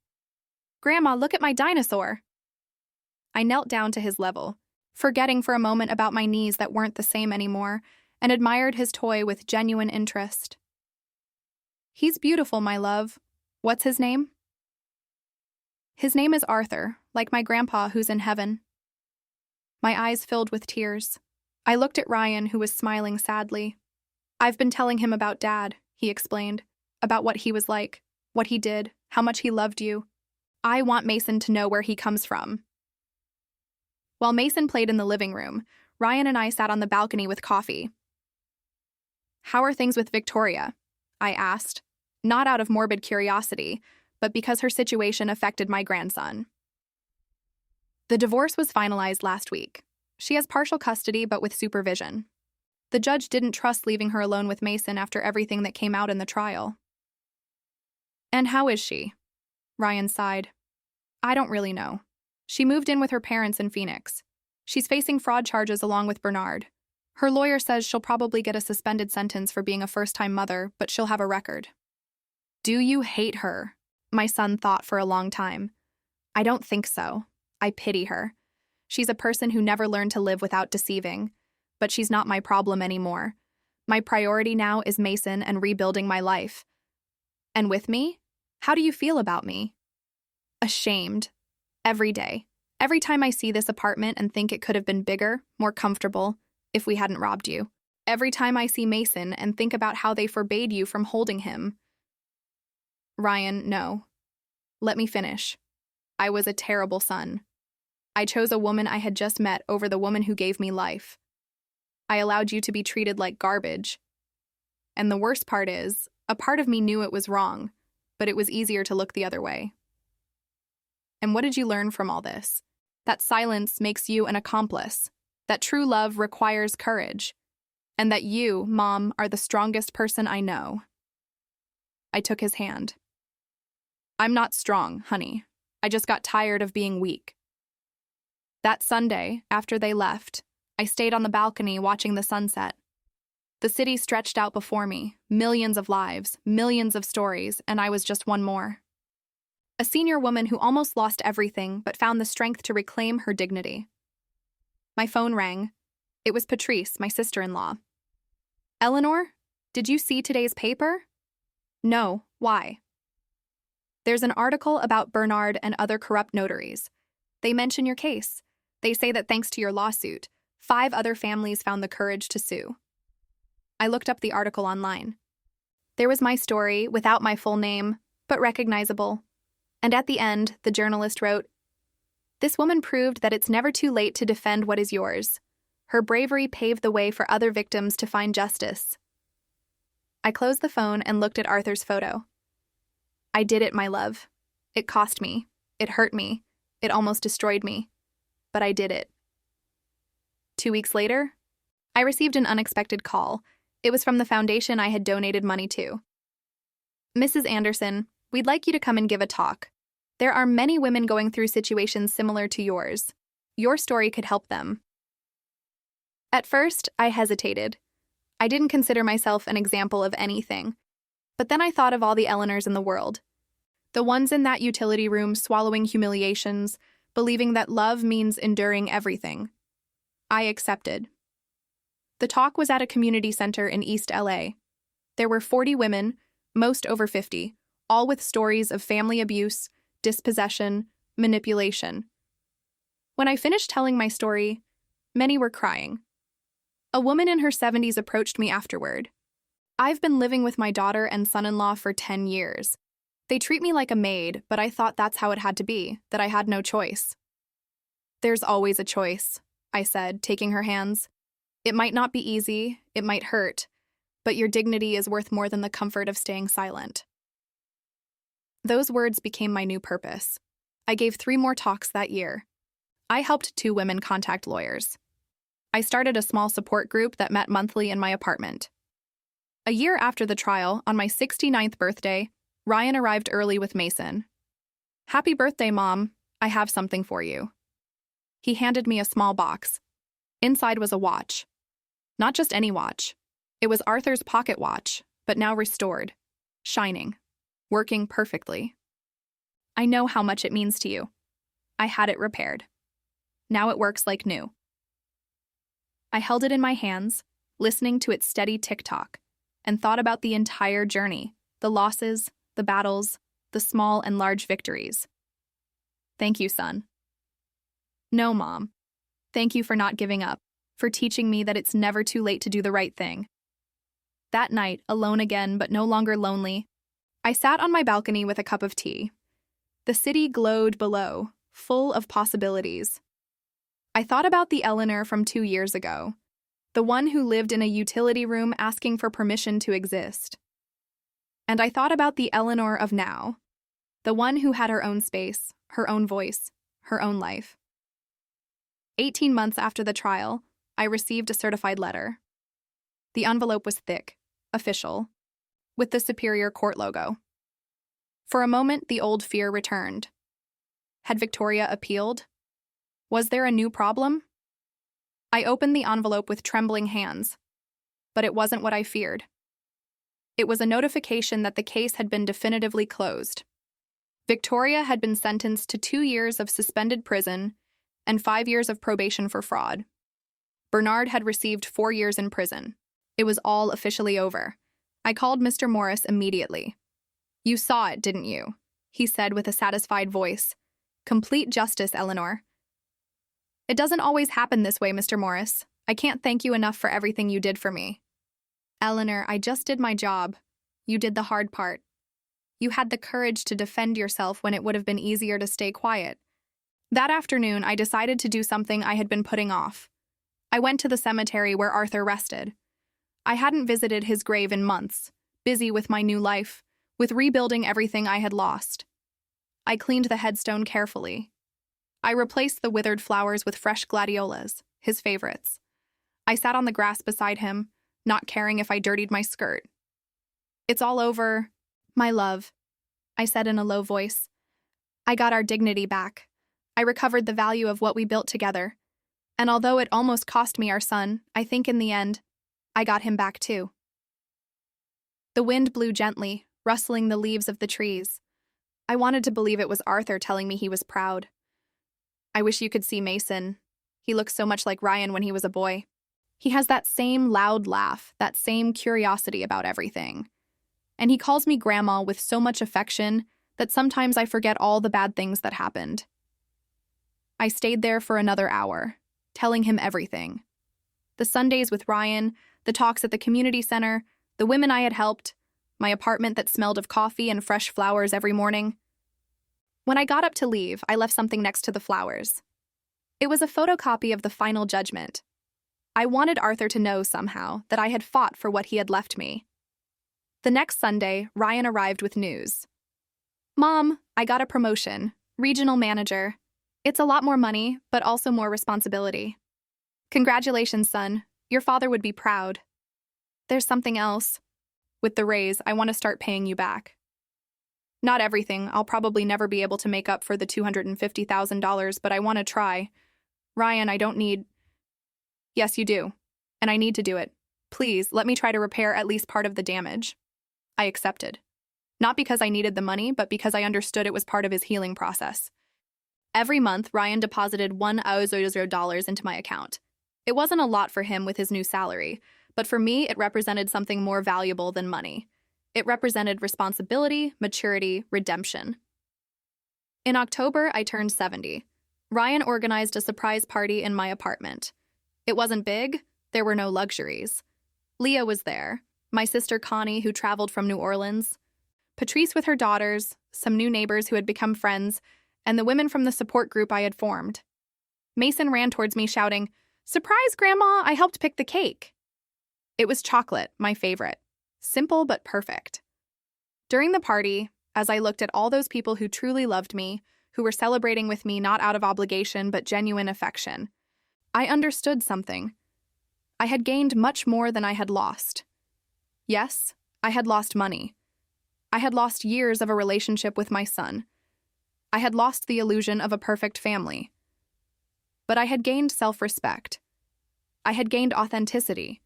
"Grandma, look at my dinosaur!" I knelt down to his level, forgetting for a moment about my knees that weren't the same anymore, and admired his toy with genuine interest. "He's beautiful, my love. What's his name?" "His name is Arthur, like my grandpa who's in heaven." My eyes filled with tears. I looked at Ryan, who was smiling sadly. "I've been telling him about Dad," he explained, "about what he was like, what he did, how much he loved you. I want Mason to know where he comes from." While Mason played in the living room, Ryan and I sat on the balcony with coffee. "How are things with Victoria?" I asked, not out of morbid curiosity, but because her situation affected my grandson. "The divorce was finalized last week. She has partial custody but with supervision. The judge didn't trust leaving her alone with Mason after everything that came out in the trial. "And how is she?" Ryan sighed. "I don't really know. She moved in with her parents in Phoenix. She's facing fraud charges along with Bernard. Her lawyer says she'll probably get a suspended sentence for being a first-time mother, but she'll have a record." "Do you hate her?" My son thought for a long time. "I don't think so. I pity her. She's a person who never learned to live without deceiving. But she's not my problem anymore. My priority now is Mason and rebuilding my life. And with me? How do you feel about me?" "Ashamed. Every day. Every time I see this apartment and think it could have been bigger, more comfortable, if we hadn't robbed you. Every time I see Mason and think about how they forbade you from holding him." "Ryan, no. Let me finish. I was a terrible son. I chose a woman I had just met over the woman who gave me life. I allowed you to be treated like garbage. And the worst part is, a part of me knew it was wrong, but it was easier to look the other way. And what did you learn from all this? That silence makes you an accomplice, that true love requires courage, and that you, Mom, are the strongest person I know." I took his hand. "I'm not strong, honey. I just got tired of being weak." That Sunday, after they left, I stayed on the balcony watching the sunset. The city stretched out before me, millions of lives, millions of stories, and I was just one more. A senior woman who almost lost everything but found the strength to reclaim her dignity. My phone rang. It was Patrice, my sister-in-law. "Eleanor, did you see today's paper?" "No, why?" "There's an article about Bernard and other corrupt notaries. They mention your case. They say that thanks to your lawsuit, 5 other families found the courage to sue." I looked up the article online. There was my story, without my full name, but recognizable. And at the end, the journalist wrote, "This woman proved that it's never too late to defend what is yours. Her bravery paved the way for other victims to find justice." I closed the phone and looked at Arthur's photo. I did it, my love. It cost me. It hurt me. It almost destroyed me. But I did it. 2 weeks later, I received an unexpected call. It was from the foundation I had donated money to. "Mrs. Anderson, we'd like you to come and give a talk. There are many women going through situations similar to yours. Your story could help them." At first, I hesitated. I didn't consider myself an example of anything. But then I thought of all the Eleanors in the world. The ones in that utility room swallowing humiliations, believing that love means enduring everything. I accepted. The talk was at a community center in East LA. There were 40 women, most over 50, all with stories of family abuse, dispossession, manipulation. When I finished telling my story, many were crying. A woman in her 70s approached me afterward. "I've been living with my daughter and son-in-law for 10 years. They treat me like a maid, but I thought that's how it had to be, that I had no choice." "There's always a choice," I said, taking her hands. "It might not be easy, it might hurt, but your dignity is worth more than the comfort of staying silent." Those words became my new purpose. I gave 3 more talks that year. I helped 2 women contact lawyers. I started a small support group that met monthly in my apartment. A year after the trial, on my 69th birthday, Ryan arrived early with Mason. "Happy birthday, Mom. I have something for you." He handed me a small box. Inside was a watch. Not just any watch. It was Arthur's pocket watch, but now restored, shining, working perfectly. "I know how much it means to you. I had it repaired. Now it works like new." I held it in my hands, listening to its steady tick-tock, and thought about the entire journey, the losses, the battles, the small and large victories. "Thank you, son." "No, Mom. Thank you for not giving up, for teaching me that it's never too late to do the right thing." That night, alone again but no longer lonely, I sat on my balcony with a cup of tea. The city glowed below, full of possibilities. I thought about the Eleanor from 2 years ago, the one who lived in a utility room asking for permission to exist. And I thought about the Eleanor of now, the one who had her own space, her own voice, her own life. 18 months after the trial, I received a certified letter. The envelope was thick, official, with the Superior Court logo. For a moment, the old fear returned. Had Victoria appealed? Was there a new problem? I opened the envelope with trembling hands, but it wasn't what I feared. It was a notification that the case had been definitively closed. Victoria had been sentenced to 2 years of suspended prison and 5 years of probation for fraud. Bernard had received 4 years in prison. It was all officially over. I called Mr. Morris immediately. "You saw it, didn't you?" he said with a satisfied voice. "Complete justice, Eleanor." "It doesn't always happen this way, Mr. Morris. I can't thank you enough for everything you did for me." "Eleanor, I just did my job. You did the hard part. You had the courage to defend yourself when it would have been easier to stay quiet." That afternoon, I decided to do something I had been putting off. I went to the cemetery where Arthur rested. I hadn't visited his grave in months, busy with my new life, with rebuilding everything I had lost. I cleaned the headstone carefully. I replaced the withered flowers with fresh gladiolas, his favorites. I sat on the grass beside him, not caring if I dirtied my skirt. "It's all over, my love," I said in a low voice. "I got our dignity back. I recovered the value of what we built together. And although it almost cost me our son, I think in the end, I got him back too." The wind blew gently, rustling the leaves of the trees. I wanted to believe it was Arthur telling me he was proud. I wish you could see Mason. He looks so much like Ryan when he was a boy. He has that same loud laugh, that same curiosity about everything. And he calls me Grandma with so much affection that sometimes I forget all the bad things that happened. I stayed there for another hour, telling him everything. The Sundays with Ryan, the talks at the community center, the women I had helped, my apartment that smelled of coffee and fresh flowers every morning. When I got up to leave, I left something next to the flowers. It was a photocopy of the final judgment. I wanted Arthur to know somehow that I had fought for what he had left me. The next Sunday, Ryan arrived with news. "Mom, I got a promotion, regional manager. It's a lot more money, but also more responsibility." "Congratulations, son. Your father would be proud." "There's something else. With the raise, I want to start paying you back. Not everything. I'll probably never be able to make up for the $250,000, but I want to try. Ryan, I don't need..." "Yes, you do. And I need to do it. Please, let me try to repair at least part of the damage." I accepted. Not because I needed the money, but because I understood it was part of his healing process. Every month, Ryan deposited $1,000 into my account. It wasn't a lot for him with his new salary, but for me, it represented something more valuable than money. It represented responsibility, maturity, redemption. In October, I turned 70. Ryan organized a surprise party in my apartment. It wasn't big, there were no luxuries. Leah was there, my sister Connie, who traveled from New Orleans, Patrice with her daughters, some new neighbors who had become friends, and the women from the support group I had formed. Mason ran towards me shouting, "Surprise, Grandma! I helped pick the cake." It was chocolate, my favorite. Simple but perfect. During the party, as I looked at all those people who truly loved me, who were celebrating with me not out of obligation but genuine affection, I understood something. I had gained much more than I had lost. Yes, I had lost money. I had lost years of a relationship with my son. I had lost the illusion of a perfect family. But I had gained self-respect. I had gained authenticity.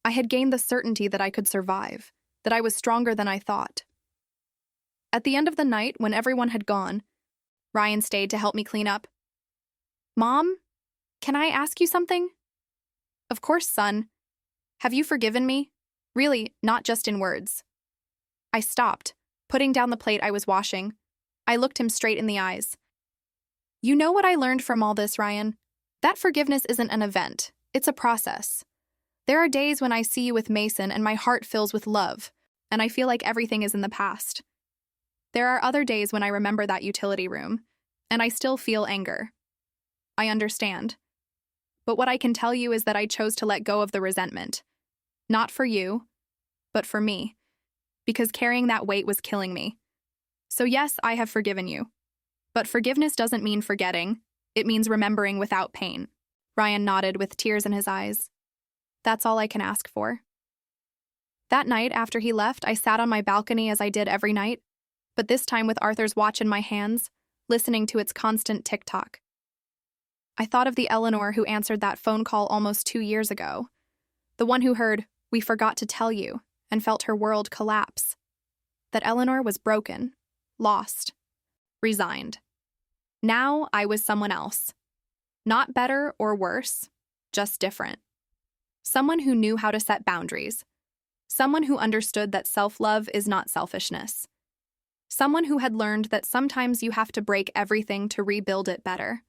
I had gained the certainty that I could survive, that I was stronger than I thought. At the end of the night, when everyone had gone, Ryan stayed to help me clean up. "Mom, can I ask you something?" "Of course, son. Have you forgiven me? Really, not just in words." I stopped, putting down the plate I was washing. I looked him straight in the eyes. "You know what I learned from all this, Ryan? That forgiveness isn't an event. It's a process. There are days when I see you with Mason and my heart fills with love, and I feel like everything is in the past. There are other days when I remember that utility room, and I still feel anger. I understand. But what I can tell you is that I chose to let go of the resentment. Not for you, but for me, because carrying that weight was killing me. So yes, I have forgiven you. But forgiveness doesn't mean forgetting. It means remembering without pain." Ryan nodded with tears in his eyes. "That's all I can ask for." That night, after he left, I sat on my balcony as I did every night, but this time with Arthur's watch in my hands, listening to its constant tick-tock. I thought of the Eleanor who answered that phone call almost 2 years ago. The one who heard, "We forgot to tell you," and felt her world collapse. That Eleanor was broken, lost, resigned. Now I was someone else. Not better or worse, just different. Someone who knew how to set boundaries. Someone who understood that self-love is not selfishness. Someone who had learned that sometimes you have to break everything to rebuild it better.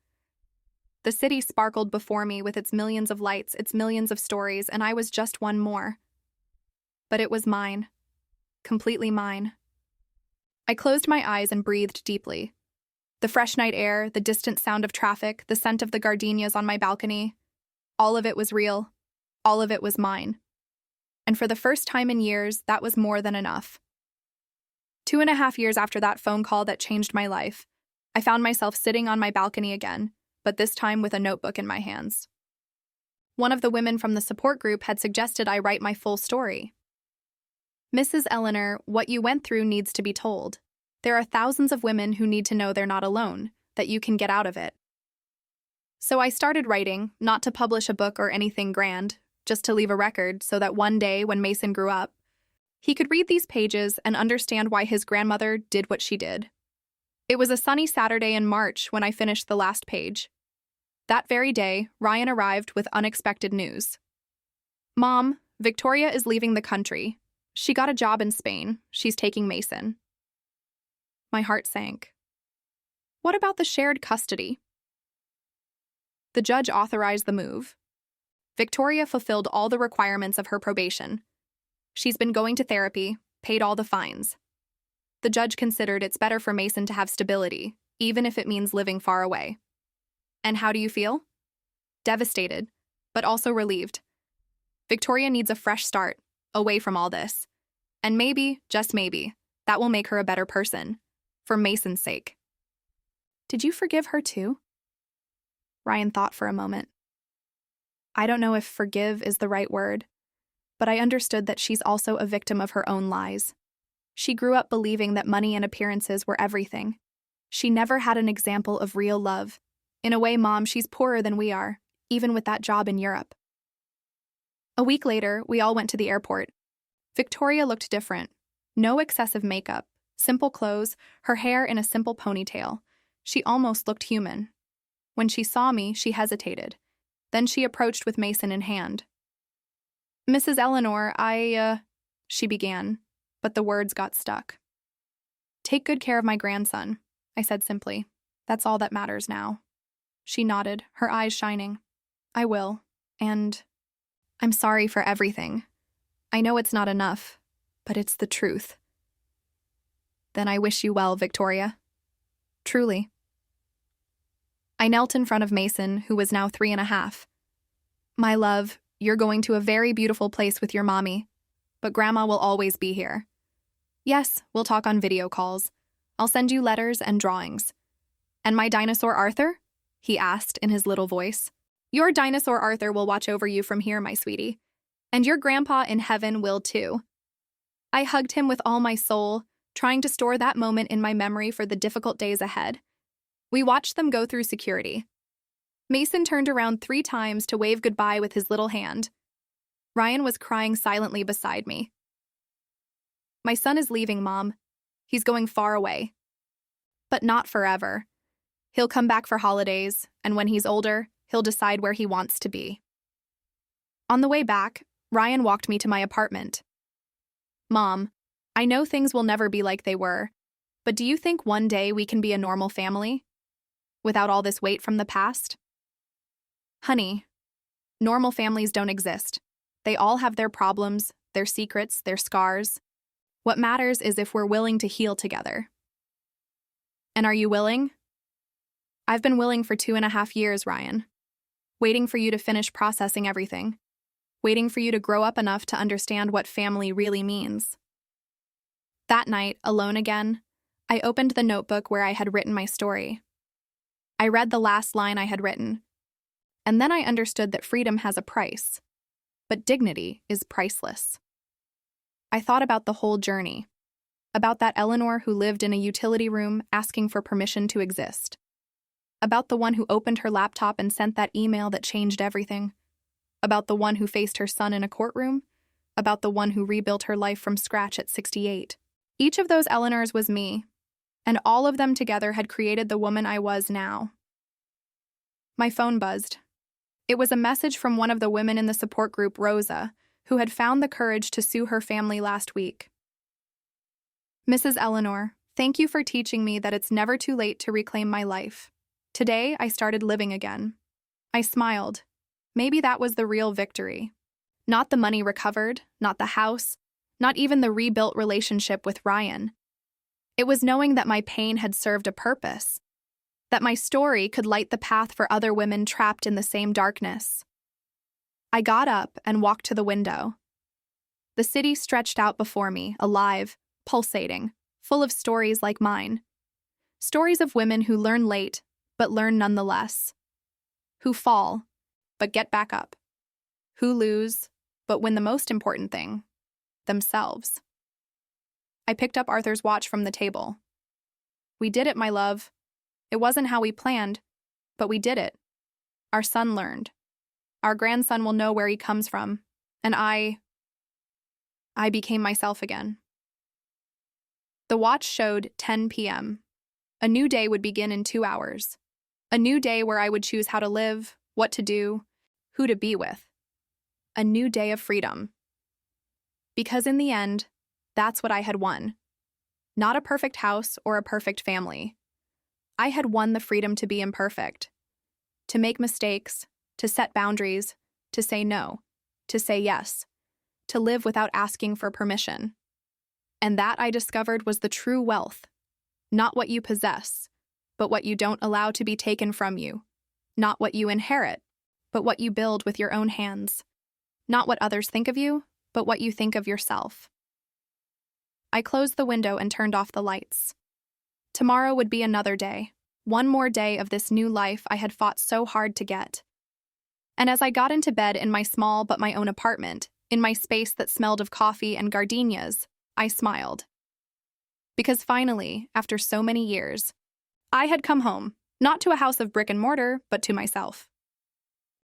The city sparkled before me with its millions of lights, its millions of stories, and I was just one more. But it was mine. Completely mine. I closed my eyes and breathed deeply. The fresh night air, the distant sound of traffic, the scent of the gardenias on my balcony. All of it was real. All of it was mine. And for the first time in years, that was more than enough. 2.5 years after that phone call that changed my life, I found myself sitting on my balcony again, but this time with a notebook in my hands. One of the women from the support group had suggested I write my full story. "Mrs. Eleanor, what you went through needs to be told. There are thousands of women who need to know they're not alone, that you can get out of it." So I started writing, not to publish a book or anything grand, just to leave a record so that one day when Mason grew up, he could read these pages and understand why his grandmother did what she did. It was a sunny Saturday in March when I finished the last page. That very day, Ryan arrived with unexpected news. "Mom, Victoria is leaving the country. She got a job in Spain. She's taking Mason." My heart sank. "What about the shared custody?" The judge authorized the move. Victoria fulfilled all the requirements of her probation. She's been going to therapy, paid all the fines. The judge considered it's better for Mason to have stability, even if it means living far away. And how do you feel? Devastated, but also relieved. Victoria needs a fresh start, away from all this. And maybe, just maybe, that will make her a better person, for Mason's sake. "Did you forgive her too?" Ryan thought for a moment. I don't know if forgive is the right word, but I understood that she's also a victim of her own lies. She grew up believing that money and appearances were everything. She never had an example of real love. In a way, Mom, she's poorer than we are, even with that job in Europe. A week later, we all went to the airport. Victoria looked different. No excessive makeup, simple clothes, her hair in a simple ponytail. She almost looked human. When she saw me, she hesitated. Then she approached with Mason in hand. "Mrs. Eleanor, she began, but the words got stuck. "Take good care of my grandson," I said simply. "That's all that matters now." She nodded, her eyes shining. "I will, and I'm sorry for everything. I know it's not enough, but it's the truth." "Then I wish you well, Victoria. Truly." I knelt in front of Mason, who was now 3.5. "My love, you're going to a very beautiful place with your mommy, but Grandma will always be here. Yes, we'll talk on video calls. I'll send you letters and drawings. And my dinosaur Arthur?" he asked in his little voice. "Your dinosaur Arthur will watch over you from here, my sweetie. And your grandpa in heaven will too." I hugged him with all my soul, trying to store that moment in my memory for the difficult days ahead. We watched them go through security. Mason turned around 3 times to wave goodbye with his little hand. Ryan was crying silently beside me. "My son is leaving, Mom. He's going far away. But not forever. He'll come back for holidays, and when he's older, he'll decide where he wants to be." On the way back, Ryan walked me to my apartment. "Mom, I know things will never be like they were, but do you think one day we can be a normal family? Without all this weight from the past?" "Honey, normal families don't exist. They all have their problems, their secrets, their scars. What matters is if we're willing to heal together." "And are you willing?" "I've been willing for 2.5 years, Ryan. Waiting for you to finish processing everything. Waiting for you to grow up enough to understand what family really means." That night, alone again, I opened the notebook where I had written my story. I read the last line I had written. And then I understood that freedom has a price, but dignity is priceless. I thought about the whole journey, about that Eleanor who lived in a utility room asking for permission to exist, about the one who opened her laptop and sent that email that changed everything, about the one who faced her son in a courtroom, about the one who rebuilt her life from scratch at 68. Each of those Eleanors was me, and all of them together had created the woman I was now. My phone buzzed. It was a message from one of the women in the support group, Rosa, who had found the courage to sue her family last week. Mrs. Eleanor, thank you for teaching me that it's never too late to reclaim my life. Today, I started living again. I smiled. Maybe that was the real victory. Not the money recovered, not the house, not even the rebuilt relationship with Ryan. It was knowing that my pain had served a purpose, that my story could light the path for other women trapped in the same darkness. I got up and walked to the window. The city stretched out before me, alive, pulsating, full of stories like mine. Stories of women who learn late, but learn nonetheless. Who fall, but get back up. Who lose, but win the most important thing, themselves. I picked up Arthur's watch from the table. We did it, my love. It wasn't how we planned, but we did it. Our son learned. Our grandson will know where he comes from, and I became myself again. The watch showed 10 p.m. A new day would begin in 2 hours. A new day where I would choose how to live, what to do, who to be with. A new day of freedom. Because in the end, that's what I had won. Not a perfect house or a perfect family. I had won the freedom to be imperfect, to make mistakes, to set boundaries, to say no, to say yes, to live without asking for permission. And that, I discovered, was the true wealth. Not what you possess, but what you don't allow to be taken from you. Not what you inherit, but what you build with your own hands. Not what others think of you, but what you think of yourself. I closed the window and turned off the lights. Tomorrow would be another day, one more day of this new life I had fought so hard to get. And as I got into bed in my small but my own apartment, in my space that smelled of coffee and gardenias, I smiled. Because finally, after so many years, I had come home, not to a house of brick and mortar, but to myself.